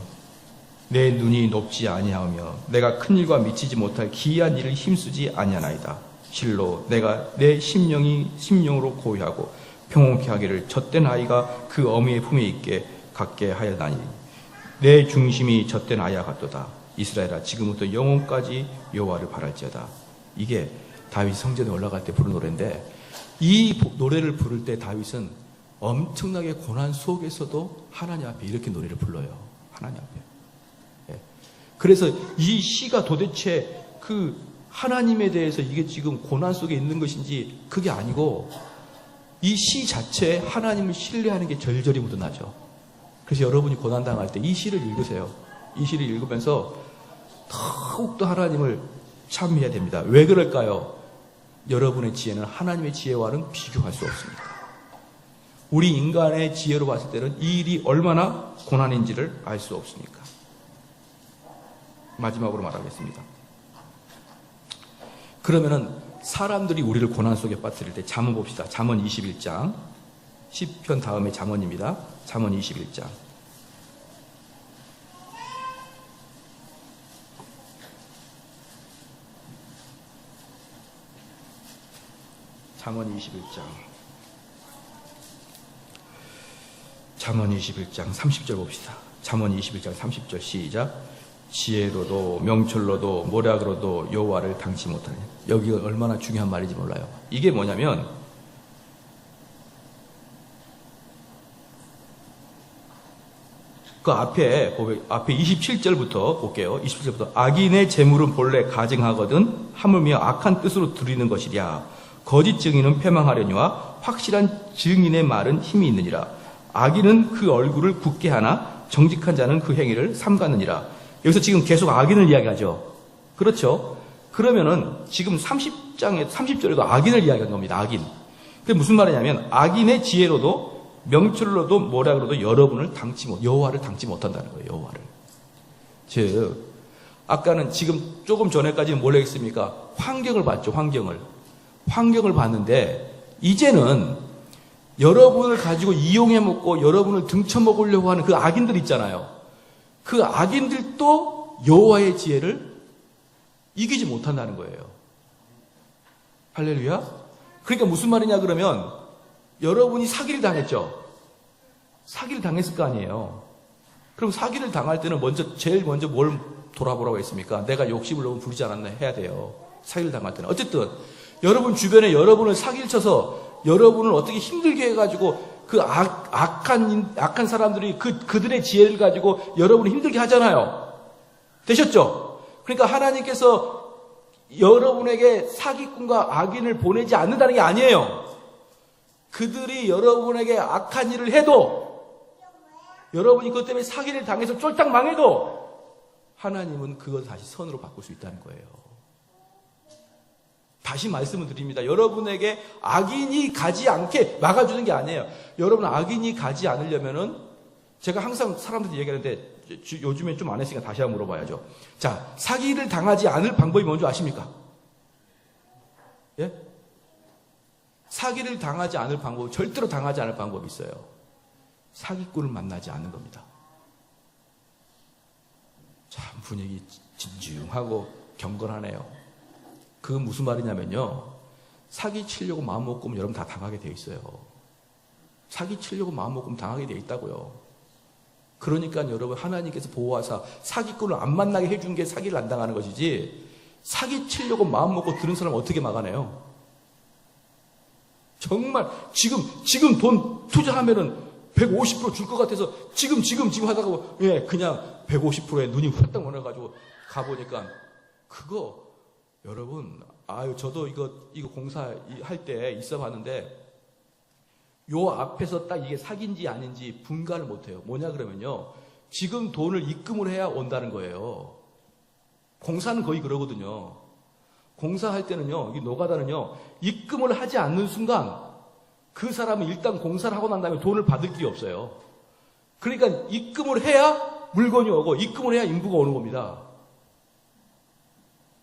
내 눈이 높지 아니하며 내가 큰 일과 미치지 못할 기이한 일을 힘쓰지 아니하나이다. 실로 내가 내 심령으로 고요하고 평온케 하기를 젖된 아이가 그 어미의 품에 있게 갖게 하였나니 내 중심이 젖된 아이와 같도다. 이스라엘아, 지금부터 영원까지 여호와를 바랄지어다. 이게 다윗 성전에 올라갈 때 부른 노래인데, 이 노래를 부를 때 다윗은 엄청나게 고난 속에서도 하나님 앞에 이렇게 노래를 불러요. 하나님 앞에. 예. 그래서 이 시가 도대체 그 하나님에 대해서 이게 지금 고난 속에 있는 것인지 그게 아니고, 이 시 자체에 하나님을 신뢰하는 게 절절히 묻어나죠. 그래서 여러분이 고난당할 때 이 시를 읽으세요. 이 시를 읽으면서 더욱더 하나님을 찬미해야 됩니다. 왜 그럴까요? 여러분의 지혜는 하나님의 지혜와는 비교할 수 없습니다. 우리 인간의 지혜로 봤을 때는 이 일이 얼마나 고난인지를 알 수 없으니까. 마지막으로 말하겠습니다. 그러면은 사람들이 우리를 고난 속에 빠뜨릴 때 잠언 봅시다. 잠언 21장. 시편 다음에 잠언입니다. 잠언 21장. 잠언 21장. 잠언 21장 30절 봅시다. 잠언 21장 30절 시작. 지혜로도 명철로도 모략으로도 여호와를 당치 못하냐. 여기가 얼마나 중요한 말인지 몰라요. 이게 뭐냐면, 그 앞에 27절부터 볼게요. 27절부터 악인의 재물은 본래 가증하거든 하물며 악한 뜻으로 드리는 것이랴. 거짓 증인은 패망하려니와 확실한 증인의 말은 힘이 있느니라. 악인은 그 얼굴을 굳게 하나 정직한 자는 그 행위를 삼가느니라. 여기서 지금 계속 악인을 이야기하죠. 그렇죠? 그러면은 지금 30절에도 악인을 이야기하는 겁니다. 악인. 그게 무슨 말이냐면, 악인의 지혜로도 명철로도 모략으로도 여호와를 당치 못한다는 거예요. 여호와를. 즉, 아까는 지금 조금 전에까지는 뭘 했습니까? 환경을 봤죠. 환경을 봤는데, 이제는 여러분을 가지고 이용해 먹고 여러분을 등쳐먹으려고 하는 그 악인들 있잖아요. 그 악인들도 여호와의 지혜를 이기지 못한다는 거예요. 할렐루야. 그러니까 무슨 말이냐 그러면, 여러분이 사기를 당했죠. 사기를 당했을 거 아니에요. 그럼 사기를 당할 때는 제일 먼저 뭘 돌아보라고 했습니까? 내가 욕심을 너무 부리지 않았나 해야 돼요. 사기를 당할 때는. 어쨌든 여러분 주변에 여러분을 사기를 쳐서 여러분을 어떻게 힘들게 해가지고 그 악한 사람들이 그들의 지혜를 가지고 여러분을 힘들게 하잖아요. 되셨죠? 그러니까 하나님께서 여러분에게 사기꾼과 악인을 보내지 않는다는 게 아니에요. 그들이 여러분에게 악한 일을 해도, 여러분이 그것 때문에 사기를 당해서 쫄딱 망해도 하나님은 그걸 다시 선으로 바꿀 수 있다는 거예요. 다시 말씀을 드립니다. 여러분에게 악인이 가지 않게 막아주는 게 아니에요. 여러분 악인이 가지 않으려면은, 제가 항상 사람들한테 얘기하는데, 요즘에 좀 안 했으니까 다시 한번 물어봐야죠. 자, 사기를 당하지 않을 방법이 뭔지 아십니까? 예? 사기를 당하지 않을 방법, 절대로 당하지 않을 방법이 있어요. 사기꾼을 만나지 않는 겁니다. 참 분위기 진중하고 경건하네요. 그건 무슨 말이냐면요. 사기 치려고 마음 먹으면 여러분 다 당하게 돼 있어요. 사기 치려고 마음 먹으면 당하게 돼 있다고요. 그러니까 여러분 하나님께서 보호하사 사기꾼을 안 만나게 해준 게 사기를 안 당하는 것이지, 사기 치려고 마음 먹고 드는 사람 어떻게 막아내요? 정말 지금 돈 투자하면은 150% 줄 것 같아서 지금 하다가 그냥 150%에 눈이 후딱 멀어가지고 가보니까 그거 여러분 저도 이거 공사할 때 있어 봤는데 요 앞에서 딱 이게 사기인지 아닌지 분간을 못해요. 뭐냐 그러면요, 지금 돈을 입금을 해야 온다는 거예요. 공사는 거의 그러거든요. 공사할 때는요, 이 노가다는요, 입금을 하지 않는 순간 그 사람은 일단 공사를 하고 난 다음에 돈을 받을 길이 없어요. 그러니까 입금을 해야 물건이 오고 입금을 해야 인부가 오는 겁니다.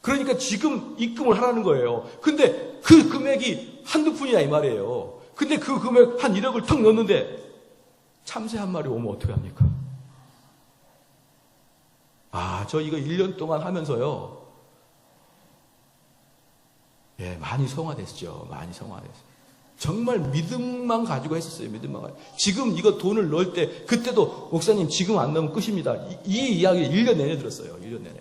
그러니까 지금 입금을 하라는 거예요. 근데 그 금액이 한두 푼이야 이 말이에요. 근데 그 금액 한 1억을 턱 넣었는데 참새 한 마리 오면 어떻게 합니까? 저 이거 1년 동안 하면서요, 많이 성화됐죠. 많이 성화됐어요. 정말 믿음만 가지고 했었어요. 믿음만 가지고. 지금 이거 돈을 넣을 때, 그때도 목사님 지금 안 넣으면 끝입니다. 이 이야기 1년 내내 들었어요. 1년 내내.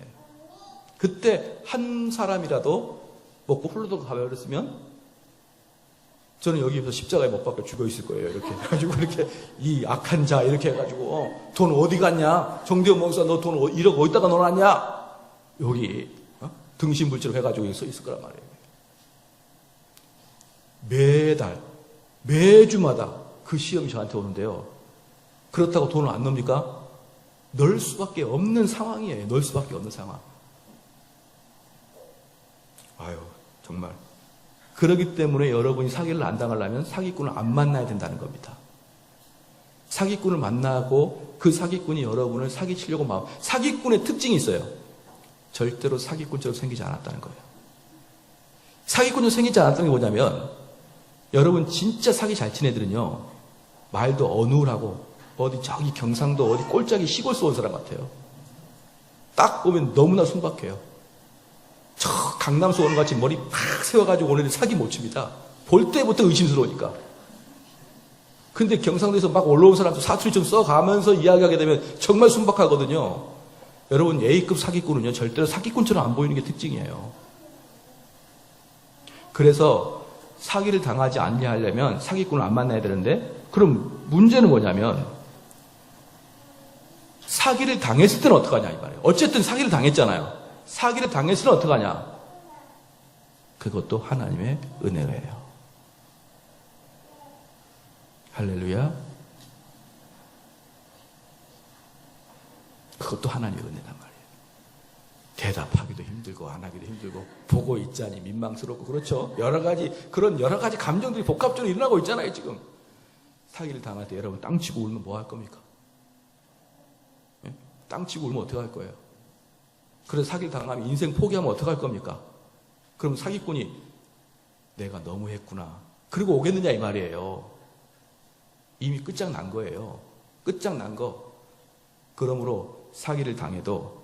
그때 한 사람이라도 먹고 홀로도 가버렸으면 저는 여기서 십자가에 못 박혀 죽어 있을 거예요. 이렇게 해가지고, 이렇게, 이 악한 자, 이렇게 해가지고, 돈 어디 갔냐? 정대원 목사, 너 돈 1억 어디다가 넣어놨냐? 여기, 등신불지로 해가지고 서 있을 거란 말이에요. 매달, 매주마다 그 시험이 저한테 오는데요. 그렇다고 돈을 안 넣습니까? 넣을 수밖에 없는 상황이에요. 넣을 수밖에 없는 상황. 정말. 그렇기 때문에 여러분이 사기를 안 당하려면 사기꾼을 안 만나야 된다는 겁니다. 사기꾼을 만나고 그 사기꾼이 여러분을 사기치려고 사기꾼의 특징이 있어요. 절대로 사기꾼처럼 생기지 않았다는 거예요. 사기꾼처럼 생기지 않았다는 게 뭐냐면, 여러분 진짜 사기 잘 친 애들은요, 말도 어눌하고 어디 저기 경상도 어디 꼴짝이 시골서 온 사람 같아요. 딱 보면 너무나 순박해요. 저 강남서 오는 것 같이 머리 팍 세워가지고 오는 애들 사기 못 칩니다. 볼 때부터 의심스러우니까. 근데 경상도에서 막 올라온 사람도 사투리 좀 써가면서 이야기하게 되면 정말 순박하거든요. 여러분 A급 사기꾼은요, 절대로 사기꾼처럼 안 보이는 게 특징이에요. 그래서 사기를 당하지 않게 하려면 사기꾼을 안 만나야 되는데, 그럼 문제는 뭐냐면, 사기를 당했을 때는 어떡하냐 이 말이에요. 어쨌든 사기를 당했잖아요. 사기를 당했을 때는 어떡하냐? 그것도 하나님의 은혜예요. 할렐루야. 그것도 하나님의 은혜란 말이에요. 대답하기도 힘들고 안 하기도 힘들고 보고 있자니 민망스럽고, 그렇죠. 여러 가지 감정들이 복합적으로 일어나고 있잖아요. 지금 사기를 당할 때 여러분 땅 치고 울면 뭐 할 겁니까? 땅 치고 울면 어떻게 할 거예요? 그래서 사기를 당하면 인생 포기하면 어떡할 겁니까? 그럼 사기꾼이 내가 너무 했구나, 그리고 오겠느냐 이 말이에요. 이미 끝장난 거예요. 끝장난 거. 그러므로 사기를 당해도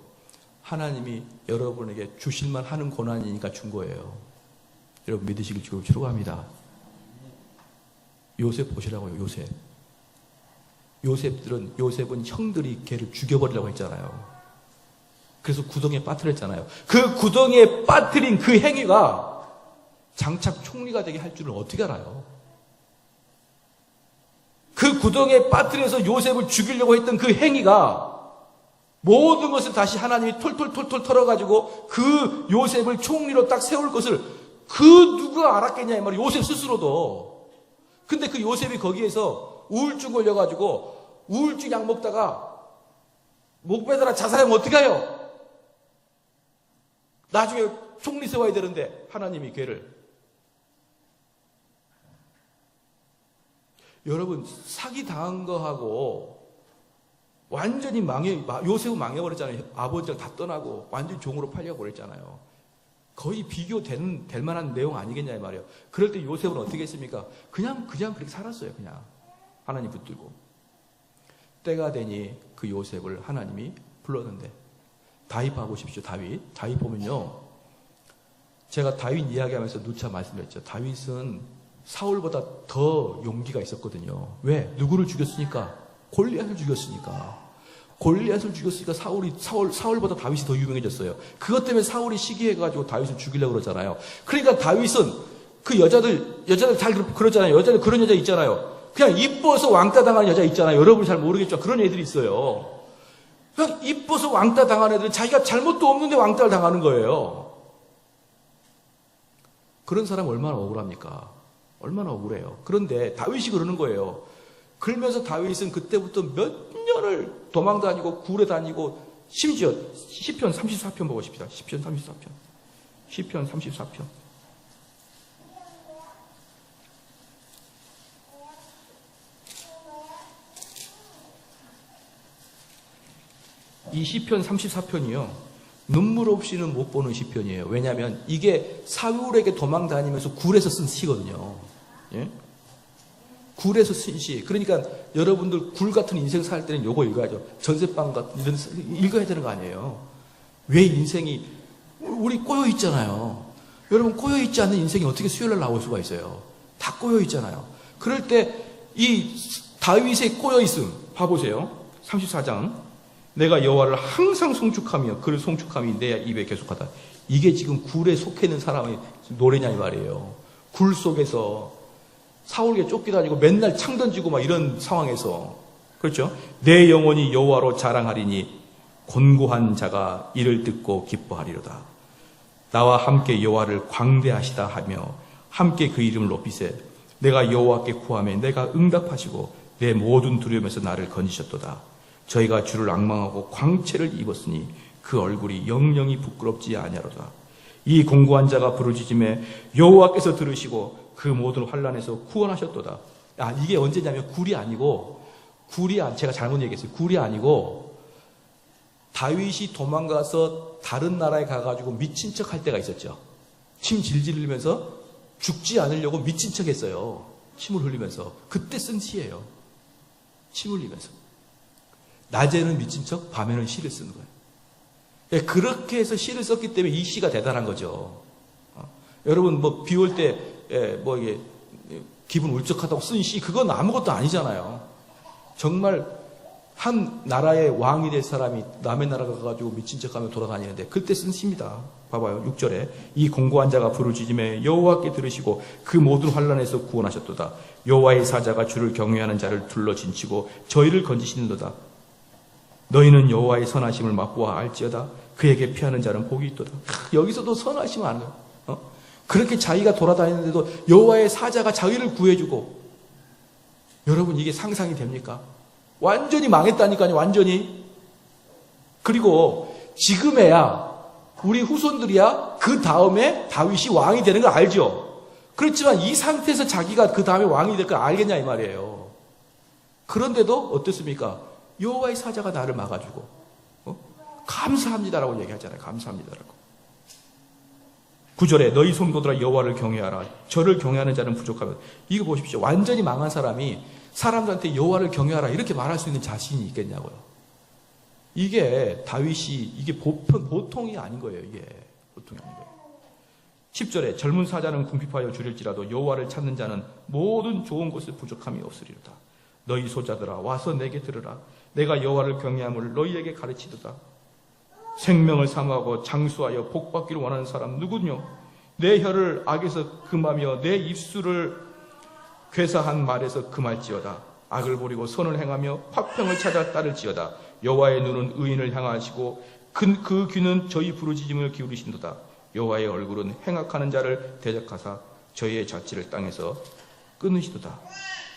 하나님이 여러분에게 주실만 하는 고난이니까 준 거예요. 여러분 믿으시길 주로 축원합니다. 요셉 보시라고요. 요셉은 형들이 걔를 죽여버리라고 했잖아요. 그래서 구덩이에 빠뜨렸잖아요. 그 구덩이에 빠뜨린 그 행위가 장착 총리가 되게 할 줄은 어떻게 알아요? 그 구덩이에 빠뜨려서 요셉을 죽이려고 했던 그 행위가 모든 것을 다시 하나님이 톨톨 털어가지고 그 요셉을 총리로 딱 세울 것을 그 누가 알았겠냐 이 말이에요. 요셉 스스로도. 근데 그 요셉이 거기에서 우울증 걸려가지고 우울증 약 먹다가 목 베더라 자살하면 어떻게 해요? 나중에 총리 세워야 되는데 하나님이 걔를. 여러분 사기 당한 거하고 완전히 요셉은 망해버렸잖아요. 아버지랑 다 떠나고 완전히 종으로 팔려버렸잖아요. 거의 될 만한 내용 아니겠냐 이 말이에요. 그럴 때 요셉은 어떻게 했습니까? 그냥 그렇게 살았어요. 그냥 하나님 붙들고. 때가 되니 그 요셉을 하나님이 불렀는데, 다윗 봐보십시오. 다윗 보면요, 제가 다윗 이야기하면서 누차 말씀드렸죠. 다윗은 사울보다 더 용기가 있었거든요. 왜? 누구를 죽였으니까? 골리앗을 죽였으니까. 사울보다 다윗이 더 유명해졌어요. 그것 때문에 사울이 시기해가지고 다윗을 죽이려고 그러잖아요. 그러니까 다윗은 그 여자들 잘 그러잖아요. 여자들 그런 여자 있잖아요. 그냥 이뻐서 왕따 당하는 여자 있잖아요. 여러분이 잘 모르겠죠. 그런 애들이 있어요. 그냥 이뻐서 왕따 당하는 애들은 자기가 잘못도 없는데 왕따를 당하는 거예요. 그런 사람 얼마나 억울합니까? 얼마나 억울해요. 그런데 다윗이 그러는 거예요. 그러면서 다윗은 그때부터 몇 년을 도망 다니고 굴에 다니고, 심지어 시편 34편 보고 싶다. 시편 34편. 이 시편 34편이요. 눈물 없이는 못 보는 시편이에요. 왜냐하면 이게 사울에게 도망 다니면서 굴에서 쓴 시거든요. 예? 굴에서 쓴 시. 그러니까 여러분들 굴 같은 인생 살 때는 요거 읽어야죠. 전세방 같은 이런 읽어야 되는 거 아니에요. 왜 인생이 우리 꼬여 있잖아요. 여러분 꼬여 있지 않는 인생이 어떻게 수요일날 나올 수가 있어요? 다 꼬여 있잖아요. 그럴 때 이 다윗의 꼬여 있음 봐보세요. 34장. 내가 여호와를 항상 송축하며 그를 송축함이 내 입에 계속하다. 이게 지금 굴에 속해 있는 사람의 노래냐 이 말이에요. 굴 속에서 사울에게 쫓기다니고 맨날 창 던지고 막 이런 상황에서, 그렇죠? 내 영혼이 여호와로 자랑하리니 곤고한 자가 이를 듣고 기뻐하리로다. 나와 함께 여호와를 광대하시다 하며 함께 그 이름을 높이세. 내가 여호와께 구하며 내가 응답하시고 내 모든 두려움에서 나를 건지셨도다. 저희가 주를 앙망하고 광채를 입었으니 그 얼굴이 영영이 부끄럽지 아니하로다. 이 공고한 자가 부르짖음에 여호와께서 들으시고 그 모든 환난에서 구원하셨도다. 이게 언제냐면 제가 잘못 얘기했어요. 굴이 아니고 다윗이 도망가서 다른 나라에 가가지고 미친 척 할 때가 있었죠. 침 질질 흘리면서 죽지 않으려고 미친 척 했어요. 침을 흘리면서. 그때 쓴 시예요. 침 흘리면서. 낮에는 미친 척, 밤에는 시를 쓰는 거예요. 예, 그렇게 해서 시를 썼기 때문에 이 시가 대단한 거죠. 여러분, 비 올 때, 이게, 기분 울적하다고 쓴 시, 그건 아무것도 아니잖아요. 정말, 한 나라의 왕이 될 사람이 남의 나라 가가지고 미친 척 하며 돌아다니는데, 그때 쓴 시입니다. 봐봐요. 6절에. 이 공고한 자가 부르짖음에 여호와께 들으시고 그 모든 환난에서 구원하셨도다. 여호와의 사자가 주를 경외하는 자를 둘러 진치고 저희를 건지시는도다. 너희는 여호와의 선하심을 맛보아 알지어다. 그에게 피하는 자는 복이 있도다. 여기서도 선하심을 아는 거예요. 그렇게 자기가 돌아다니는데도 여호와의 사자가 자기를 구해주고. 여러분, 이게 상상이 됩니까? 완전히 망했다니까요. 완전히. 그리고 지금에야 우리 후손들이야 그 다음에 다윗이 왕이 되는 걸 알죠. 그렇지만 이 상태에서 자기가 그 다음에 왕이 될 걸 알겠냐 이 말이에요. 그런데도 어떻습니까? 여호와의 사자가 나를 막아주고 감사합니다라고 얘기하잖아요. 감사합니다라고. 9절에 너희 성도들아 여호와를 경외하라. 저를 경외하는 자는 부족하면. 이거 보십시오. 완전히 망한 사람이 사람들한테 여호와를 경외하라 이렇게 말할 수 있는 자신이 있겠냐고요. 이게 다윗이 이게 보통이 아닌 거예요. 이게 보통이 아닌 거예요. 10절에 젊은 사자는 궁핍하여 줄일지라도 여호와를 찾는 자는 모든 좋은 것을 부족함이 없으리로다. 너희 소자들아 와서 내게 들으라. 내가 여호와를 경외함을 너희에게 가르치도다. 생명을 사모하고 장수하여 복받기를 원하는 사람 누구뇨? 내 혀를 악에서 금하며 내 입술을 괴사한 말에서 금할지어다. 악을 버리고 선을 행하며 화평을 찾아 따를지어다. 여호와의 눈은 의인을 향하시고 그 귀는 저희 부르짖음을 기울이신도다. 여호와의 얼굴은 행악하는 자를 대적하사 저희의 자취를 땅에서 끊으시도다.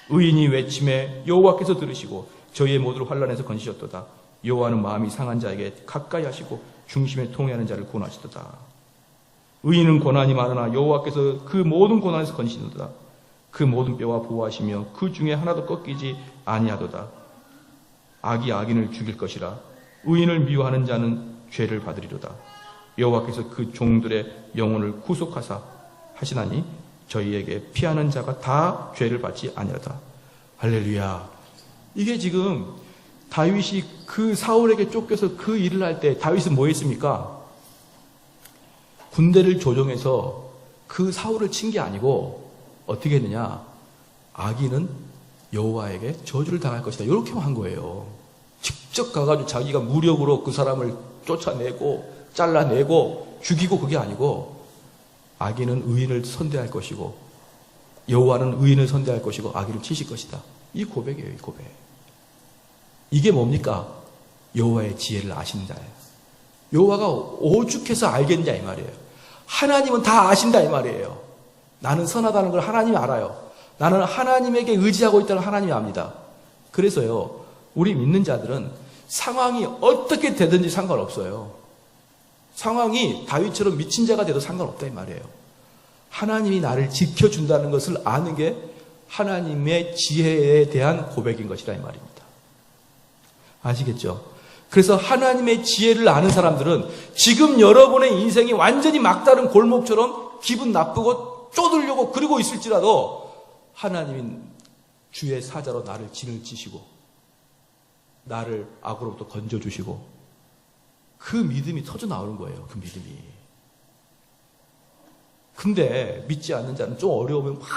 의인이 외침에 여호와께서 들으시고 저희의 모든 환난에서 건지셨도다. 여호와는 마음이 상한 자에게 가까이 하시고 중심에 통회하는 자를 구원하시도다. 의인은 고난이 많으나 여호와께서 그 모든 고난에서 건지시도다. 그 모든 뼈와 보호하시며 그 중에 하나도 꺾이지 아니하도다. 악이 악인을 죽일 것이라. 의인을 미워하는 자는 죄를 받으리로다. 여호와께서 그 종들의 영혼을 구속하사 하시나니 저희에게 피하는 자가 다 죄를 받지 아니하다. 할렐루야. 이게 지금 다윗이 그 사울에게 쫓겨서 그 일을 할 때 다윗은 뭐 했습니까? 군대를 조정해서 그 사울을 친 게 아니고 어떻게 했느냐? 악인은 여호와에게 저주를 당할 것이다. 이렇게만 한 거예요. 직접 가가지고 자기가 무력으로 그 사람을 쫓아내고 잘라내고 죽이고 그게 아니고 악인은 의인을 선대할 것이고 여호와는 의인을 선대할 것이고 악인을 치실 것이다. 이 고백이에요. 이 고백. 이게 뭡니까? 여호와의 지혜를 아시는 자예요. 여호와가 오죽해서 알겠냐 이 말이에요. 하나님은 다 아신다 이 말이에요. 나는 선하다는 걸 하나님이 알아요. 나는 하나님에게 의지하고 있다는 하나님이 압니다. 그래서요, 우리 믿는 자들은 상황이 어떻게 되든지 상관없어요. 상황이 다윗처럼 미친 자가 돼도 상관없다 이 말이에요. 하나님이 나를 지켜준다는 것을 아는 게 하나님의 지혜에 대한 고백인 것이라 이 말입니다. 아시겠죠? 그래서 하나님의 지혜를 아는 사람들은 지금 여러분의 인생이 완전히 막다른 골목처럼 기분 나쁘고 쪼들려고 그러고 있을지라도 하나님이 주의 사자로 나를 진을 치시고 나를 악으로부터 건져주시고 그 믿음이 터져 나오는 거예요. 그 믿음이. 근데 믿지 않는 자는 좀 어려우면 막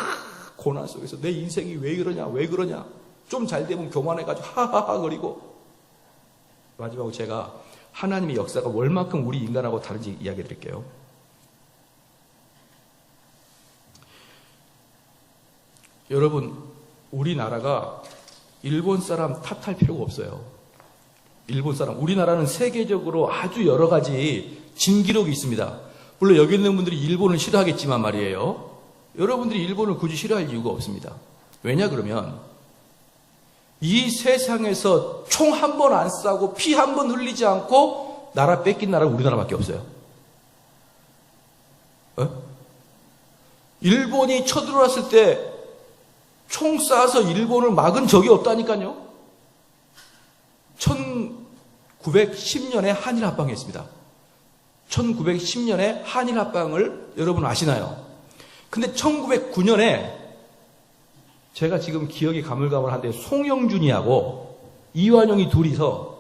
고난 속에서 내 인생이 왜 이러냐 왜 그러냐 좀 잘 되면 교만해가지고 하하하 거리고 마지막으로 제가 하나님의 역사가 얼만큼 우리 인간하고 다른지 이야기 드릴게요. 여러분, 우리나라가 일본 사람 탓할 필요가 없어요. 일본 사람, 우리나라는 세계적으로 아주 여러 가지 진기록이 있습니다. 물론 여기 있는 분들이 일본을 싫어하겠지만 말이에요. 여러분들이 일본을 굳이 싫어할 이유가 없습니다. 왜냐 그러면 이 세상에서 총 한 번 안 쏴고 피 한 번 흘리지 않고 나라 뺏긴 나라가 우리나라밖에 없어요. 일본이 쳐들어왔을 때 총 쏴서 일본을 막은 적이 없다니까요. 1910년에 한일 합방했습니다. 1910년에 한일 합방을 여러분 아시나요? 근데 1909년에 제가 지금 기억이 가물가물한데 송영준이하고 이완용이 둘이서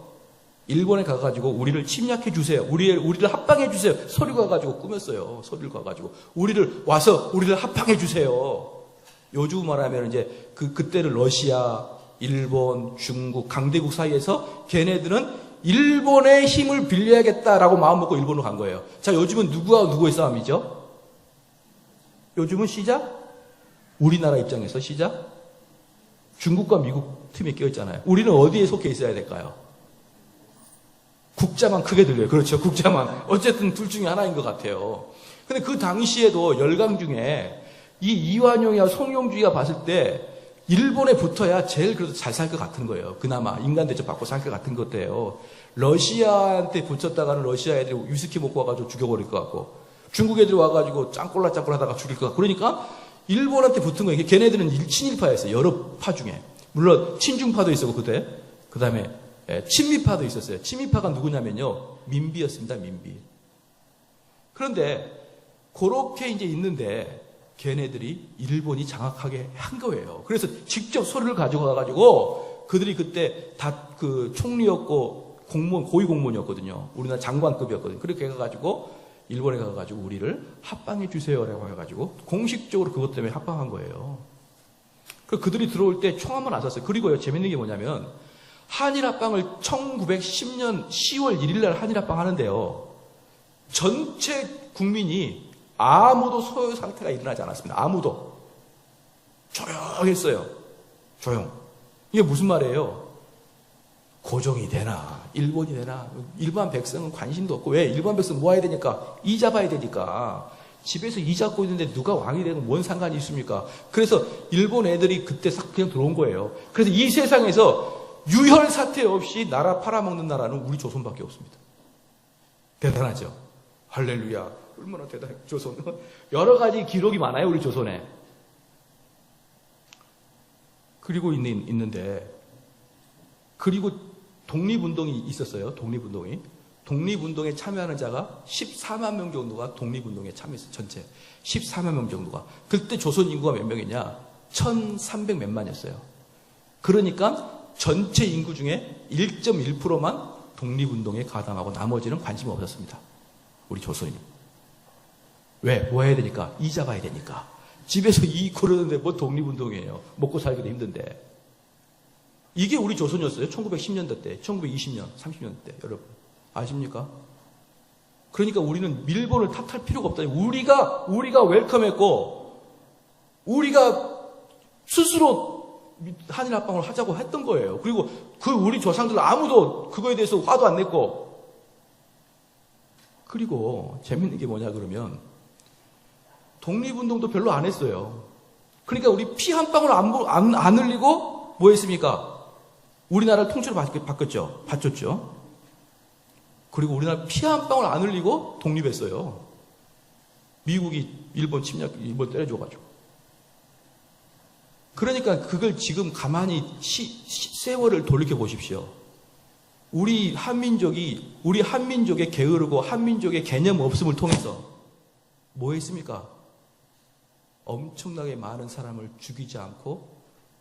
일본에 가가지고 우리를 침략해 주세요. 우리를 합방해 주세요. 서류 가가지고 꾸몄어요. 서류를 가가지고 우리를 합방해 주세요. 요즘 말하면 이제 그때를 러시아, 일본, 중국, 강대국 사이에서 걔네들은 일본의 힘을 빌려야겠다라고 마음먹고 일본으로 간 거예요. 자, 요즘은 누구와 누구의 싸움이죠? 요즘은 시작? 우리나라 입장에서 시작? 중국과 미국 틈이 껴있잖아요. 우리는 어디에 속해 있어야 될까요? 국자만 크게 들려요. 그렇죠. 국자만. 어쨌든 둘 중에 하나인 것 같아요. 근데 그 당시에도 열강 중에 이 이완용이와 송영주가 봤을 때 일본에 붙어야 제일 그래도 잘 살 것 같은 거예요. 그나마 인간 대접 받고 살 것 같은 것도예요. 러시아한테 붙였다가는 러시아 애들이 위스키 먹고 와가지고 죽여버릴 것 같고 중국 애들이 와가지고 짱꼴라 하다가 죽일 것 같고 그러니까 일본한테 붙은 거예요. 걔네들은 친일파였어요. 여러 파 중에. 물론 친중파도 있었고 그때. 그 다음에 친미파도 있었어요. 친미파가 누구냐면요. 민비였습니다. 민비. 그런데 그렇게 이제 있는데 걔네들이 일본이 장악하게 한 거예요. 그래서 직접 서류를 가지고 가가지고 그들이 그때 다 그 총리였고 공무원, 고위 공무원이었거든요. 우리나라 장관급이었거든요. 그렇게 해가지고 일본에 가가지고 우리를 합방해 주세요라고 해가지고 공식적으로 그것 때문에 합방한 거예요. 그들이 들어올 때 총 한 번 안 쐈어요. 그리고요, 재밌는 게 뭐냐면 한일 합방을 1910년 10월 1일 날 한일 합방 하는데요. 전체 국민이 아무도 소요 상태가 일어나지 않았습니다. 아무도. 조용했어요. 조용. 이게 무슨 말이에요? 고종이 되나 일본이 되나 일반 백성은 관심도 없고 왜? 일반 백성 뭐 해야 되니까? 이자 봐야 되니까. 집에서 이자 고 있는데 누가 왕이 되는 뭔 상관이 있습니까? 그래서 일본 애들이 그때 싹 그냥 들어온 거예요. 그래서 이 세상에서 유혈 사태 없이 나라 팔아먹는 나라는 우리 조선밖에 없습니다. 대단하죠? 할렐루야. 얼마나 대단해, 조선. 여러 가지 기록이 많아요, 우리 조선에. 그리고 있는데, 그리고 독립운동이 있었어요. 독립운동이. 독립운동에 참여하는 자가 14만 명 정도가 독립운동에 참여했어요. 전체. 14만 명 정도가. 그때 조선 인구가 몇 명이냐? 1300 몇만이었어요. 그러니까 전체 인구 중에 1.1%만 독립운동에 가담하고 나머지는 관심이 없었습니다. 우리 조선이. 왜? 뭐 해야 되니까? 이자 봐야 되니까. 집에서 이익 거르는데 뭐 독립운동이에요. 먹고 살기도 힘든데. 이게 우리 조선이었어요. 1910년대 때, 1920년, 30년 대. 여러분. 아십니까? 그러니까 우리는 일본을 탓할 필요가 없다. 우리가 웰컴했고, 우리가 스스로 한일 합방을 하자고 했던 거예요. 그리고 그 우리 조상들 아무도 그거에 대해서 화도 안 냈고. 그리고 재밌는 게 뭐냐 그러면 독립운동도 별로 안 했어요. 그러니까 우리 피 한 방울 안 흘리고 뭐 했습니까? 우리나라를 통째로 바쳤죠. 그리고 우리나라 피 한 방울 안 흘리고 독립했어요. 미국이 일본 때려줘가지고. 그러니까 그걸 지금 가만히 세월을 돌이켜 보십시오. 우리 한민족의 게으르고 한민족의 개념 없음을 통해서 뭐 했습니까? 엄청나게 많은 사람을 죽이지 않고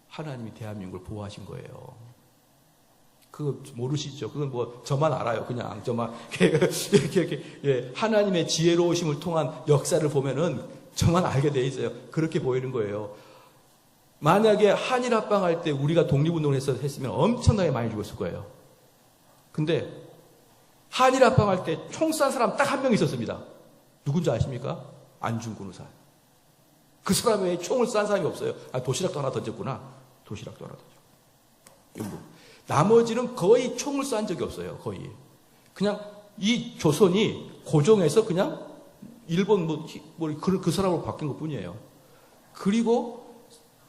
하나님이 대한민국을 보호하신 거예요. 그거 모르시죠? 그건 뭐 저만 알아요. 그냥 저만 이렇게 하나님의 지혜로우심을 통한 역사를 보면은 저만 알게 돼 있어요. 그렇게 보이는 거예요. 만약에 한일 합방할 때 우리가 독립운동을 했으면 엄청나게 많이 죽었을 거예요. 근데 한일 합방할 때 총 쏜 사람 딱 한 명 있었습니다. 누군지 아십니까? 안중근 의사. 그 사람 외에 총을 쏜 사람이 없어요. 도시락도 하나 던졌구나. 도시락도 하나 던졌고. 나머지는 거의 총을 쏜 적이 없어요. 거의. 그냥 이 조선이 고종에서 그냥 일본 그 사람으로 바뀐 것 뿐이에요. 그리고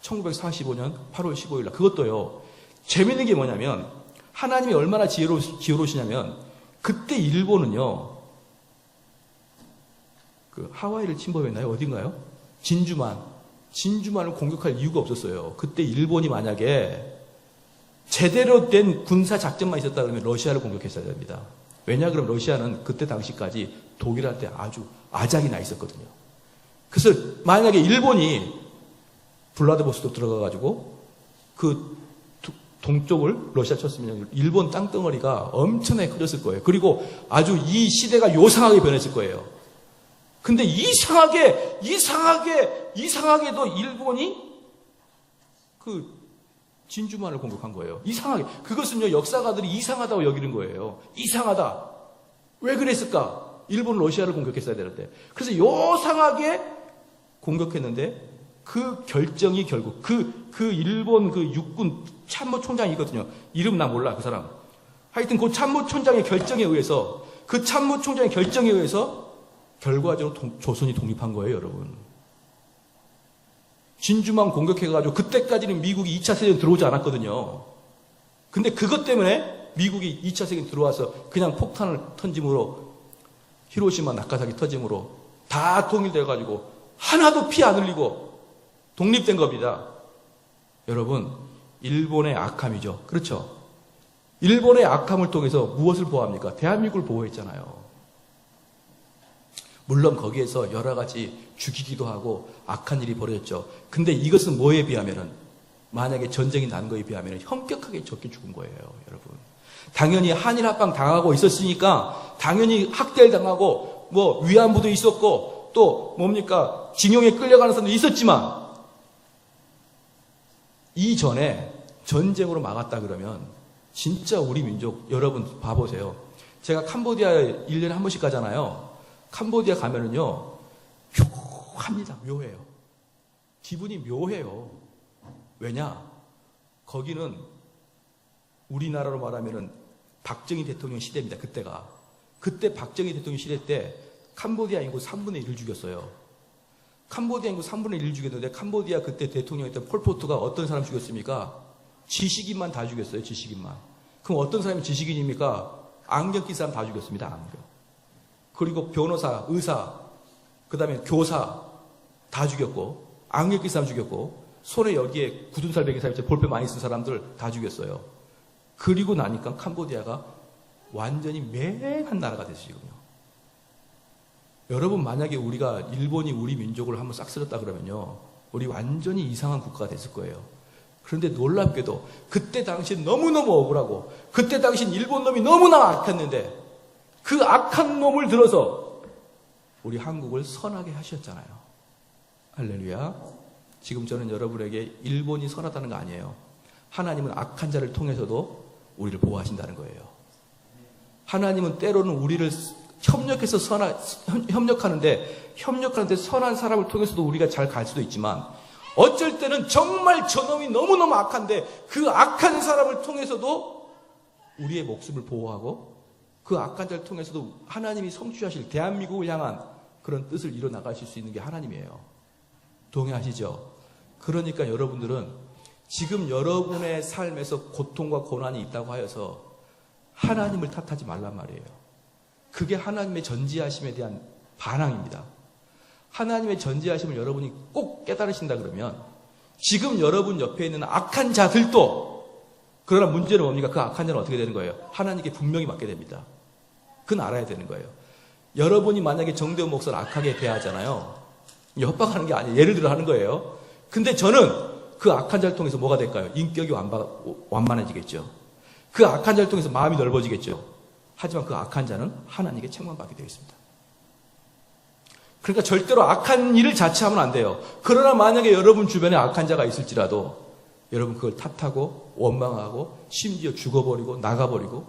1945년 8월 15일 날 그것도요. 재밌는 게 뭐냐면 하나님이 얼마나 지혜로우시냐면 그때 일본은요. 그 하와이를 침범했나요? 어딘가요? 진주만을 공격할 이유가 없었어요. 그때 일본이 만약에 제대로 된 군사 작전만 있었다 그러면 러시아를 공격했어야 됩니다. 왜냐 그러면 러시아는 그때 당시까지 독일한테 아주 아작이 나 있었거든요. 그래서 만약에 일본이 블라디보스토크 들어가가지고 그 동쪽을 러시아 쳤으면 일본 땅덩어리가 엄청나게 커졌을 거예요. 그리고 아주 이 시대가 요상하게 변했을 거예요. 근데 이상하게도 일본이 그 진주만을 공격한 거예요. 이상하게. 그것은요, 역사가들이 이상하다고 여기는 거예요. 이상하다. 왜 그랬을까? 일본 러시아를 공격했어야 되는데. 그래서 요상하게 공격했는데 그 결정이 결국 그 일본 그 육군 참모총장이거든요. 이름 나 몰라 그 사람. 하여튼 그 참모총장의 결정에 의해서 결과적으로 조선이 독립한 거예요, 여러분. 진주만 공격해가지고 그때까지는 미국이 2차 세계에 들어오지 않았거든요. 근데 그것 때문에 미국이 2차 세계에 들어와서 그냥 폭탄을 던짐으로 히로시마 나가사키 터짐으로 다 통일돼가지고 하나도 피 안 흘리고 독립된 겁니다. 여러분, 일본의 악함이죠. 그렇죠? 일본의 악함을 통해서 무엇을 보호합니까? 대한민국을 보호했잖아요. 물론 거기에서 여러 가지 죽이기도 하고 악한 일이 벌어졌죠. 근데 이것은 뭐에 비하면은 만약에 전쟁이 난 거에 비하면 현격하게 적게 죽은 거예요, 여러분. 당연히 한일 합방 당하고 있었으니까 당연히 학대를 당하고 뭐 위안부도 있었고 또 뭡니까 징용에 끌려가는 사람도 있었지만 이전에 전쟁으로 막았다 그러면 진짜 우리 민족 여러분 봐보세요. 제가 캄보디아에 1년에 한 번씩 가잖아요. 캄보디아 가면은요 묘합니다. 묘해요. 기분이 묘해요. 왜냐? 거기는 우리나라로 말하면은 박정희 대통령 시대입니다. 그때가. 그때 박정희 대통령 시대 때 캄보디아 인구 3분의 1을 죽였어요. 캄보디아 인구 3분의 1을 죽였는데 캄보디아 그때 대통령이었던 폴포트가 어떤 사람 죽였습니까? 지식인만 다 죽였어요. 지식인만. 그럼 어떤 사람이 지식인입니까? 안경 낀 사람 다 죽였습니다. 안경. 그리고 변호사, 의사, 그 다음에 교사 다 죽였고 안경 낀 사람 죽였고 손에 여기에 굳은 살 베긴 사람 볼펜 많이 쓴 사람들 다 죽였어요. 그리고 나니까 캄보디아가 완전히 맹한 나라가 됐어요. 여러분, 만약에 일본이 우리 민족을 한번 싹 쓸었다 그러면요, 우리 완전히 이상한 국가가 됐을 거예요. 그런데 놀랍게도 그때 당시 너무너무 억울하고 그때 당시 일본 놈이 너무나 악했는데 그 악한 놈을 들어서 우리 한국을 선하게 하셨잖아요. 할렐루야. 지금 저는 여러분에게 일본이 선하다는 거 아니에요. 하나님은 악한 자를 통해서도 우리를 보호하신다는 거예요. 하나님은 때로는 우리를 협력하는데 선한 사람을 통해서도 우리가 잘 갈 수도 있지만 어쩔 때는 정말 저놈이 너무너무 악한데 그 악한 사람을 통해서도 우리의 목숨을 보호하고 그 악한 자를 통해서도 하나님이 성취하실 대한민국을 향한 그런 뜻을 이뤄나가실 수 있는 게 하나님이에요. 동의하시죠? 그러니까 여러분들은 지금 여러분의 삶에서 고통과 고난이 있다고 하여서 하나님을 탓하지 말란 말이에요. 그게 하나님의 전지하심에 대한 반항입니다. 하나님의 전지하심을 여러분이 꼭 깨달으신다 그러면 지금 여러분 옆에 있는 악한 자들도, 그러나 문제는 뭡니까? 그 악한 자는 어떻게 되는 거예요? 하나님께 분명히 맞게 됩니다. 그건 알아야 되는 거예요. 여러분이 만약에 정대훈 목사를 악하게 대하잖아요. 협박하는 게 아니에요. 예를 들어 하는 거예요. 근데 저는 그 악한 자를 통해서 뭐가 될까요? 인격이 완만해지겠죠. 그 악한 자를 통해서 마음이 넓어지겠죠. 하지만 그 악한 자는 하나님께 책망받게 되어 있습니다. 그러니까 절대로 악한 일을 자처하면 안 돼요. 그러나 만약에 여러분 주변에 악한 자가 있을지라도 여러분 그걸 탓하고 원망하고 심지어 죽어버리고 나가버리고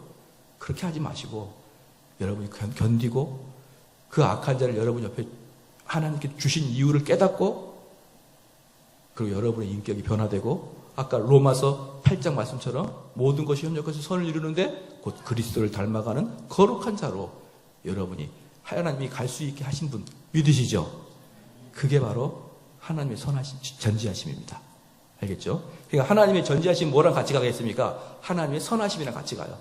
그렇게 하지 마시고 여러분이 견디고 그 악한 자를 여러분 옆에 하나님께 주신 이유를 깨닫고 그리고 여러분의 인격이 변화되고 아까 로마서 8장 말씀처럼 모든 것이 협력해서 선을 이루는데 곧 그리스도를 닮아가는 거룩한 자로 여러분이 하나님이 갈 수 있게 하신 분 믿으시죠? 그게 바로 하나님의 선하신 전지하심입니다. 알겠죠? 그러니까 하나님의 전지하심 뭐랑 같이 가겠습니까? 하나님의 선하심이랑 같이 가요.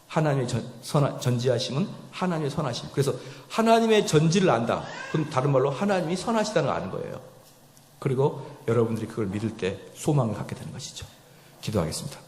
하나님의 전지하심은 하나님의 선하심. 그래서 하나님의 전지를 안다. 그럼 다른 말로 하나님이 선하시다는 걸 아는 거예요. 그리고 여러분들이 그걸 믿을 때 소망을 갖게 되는 것이죠. 기도하겠습니다.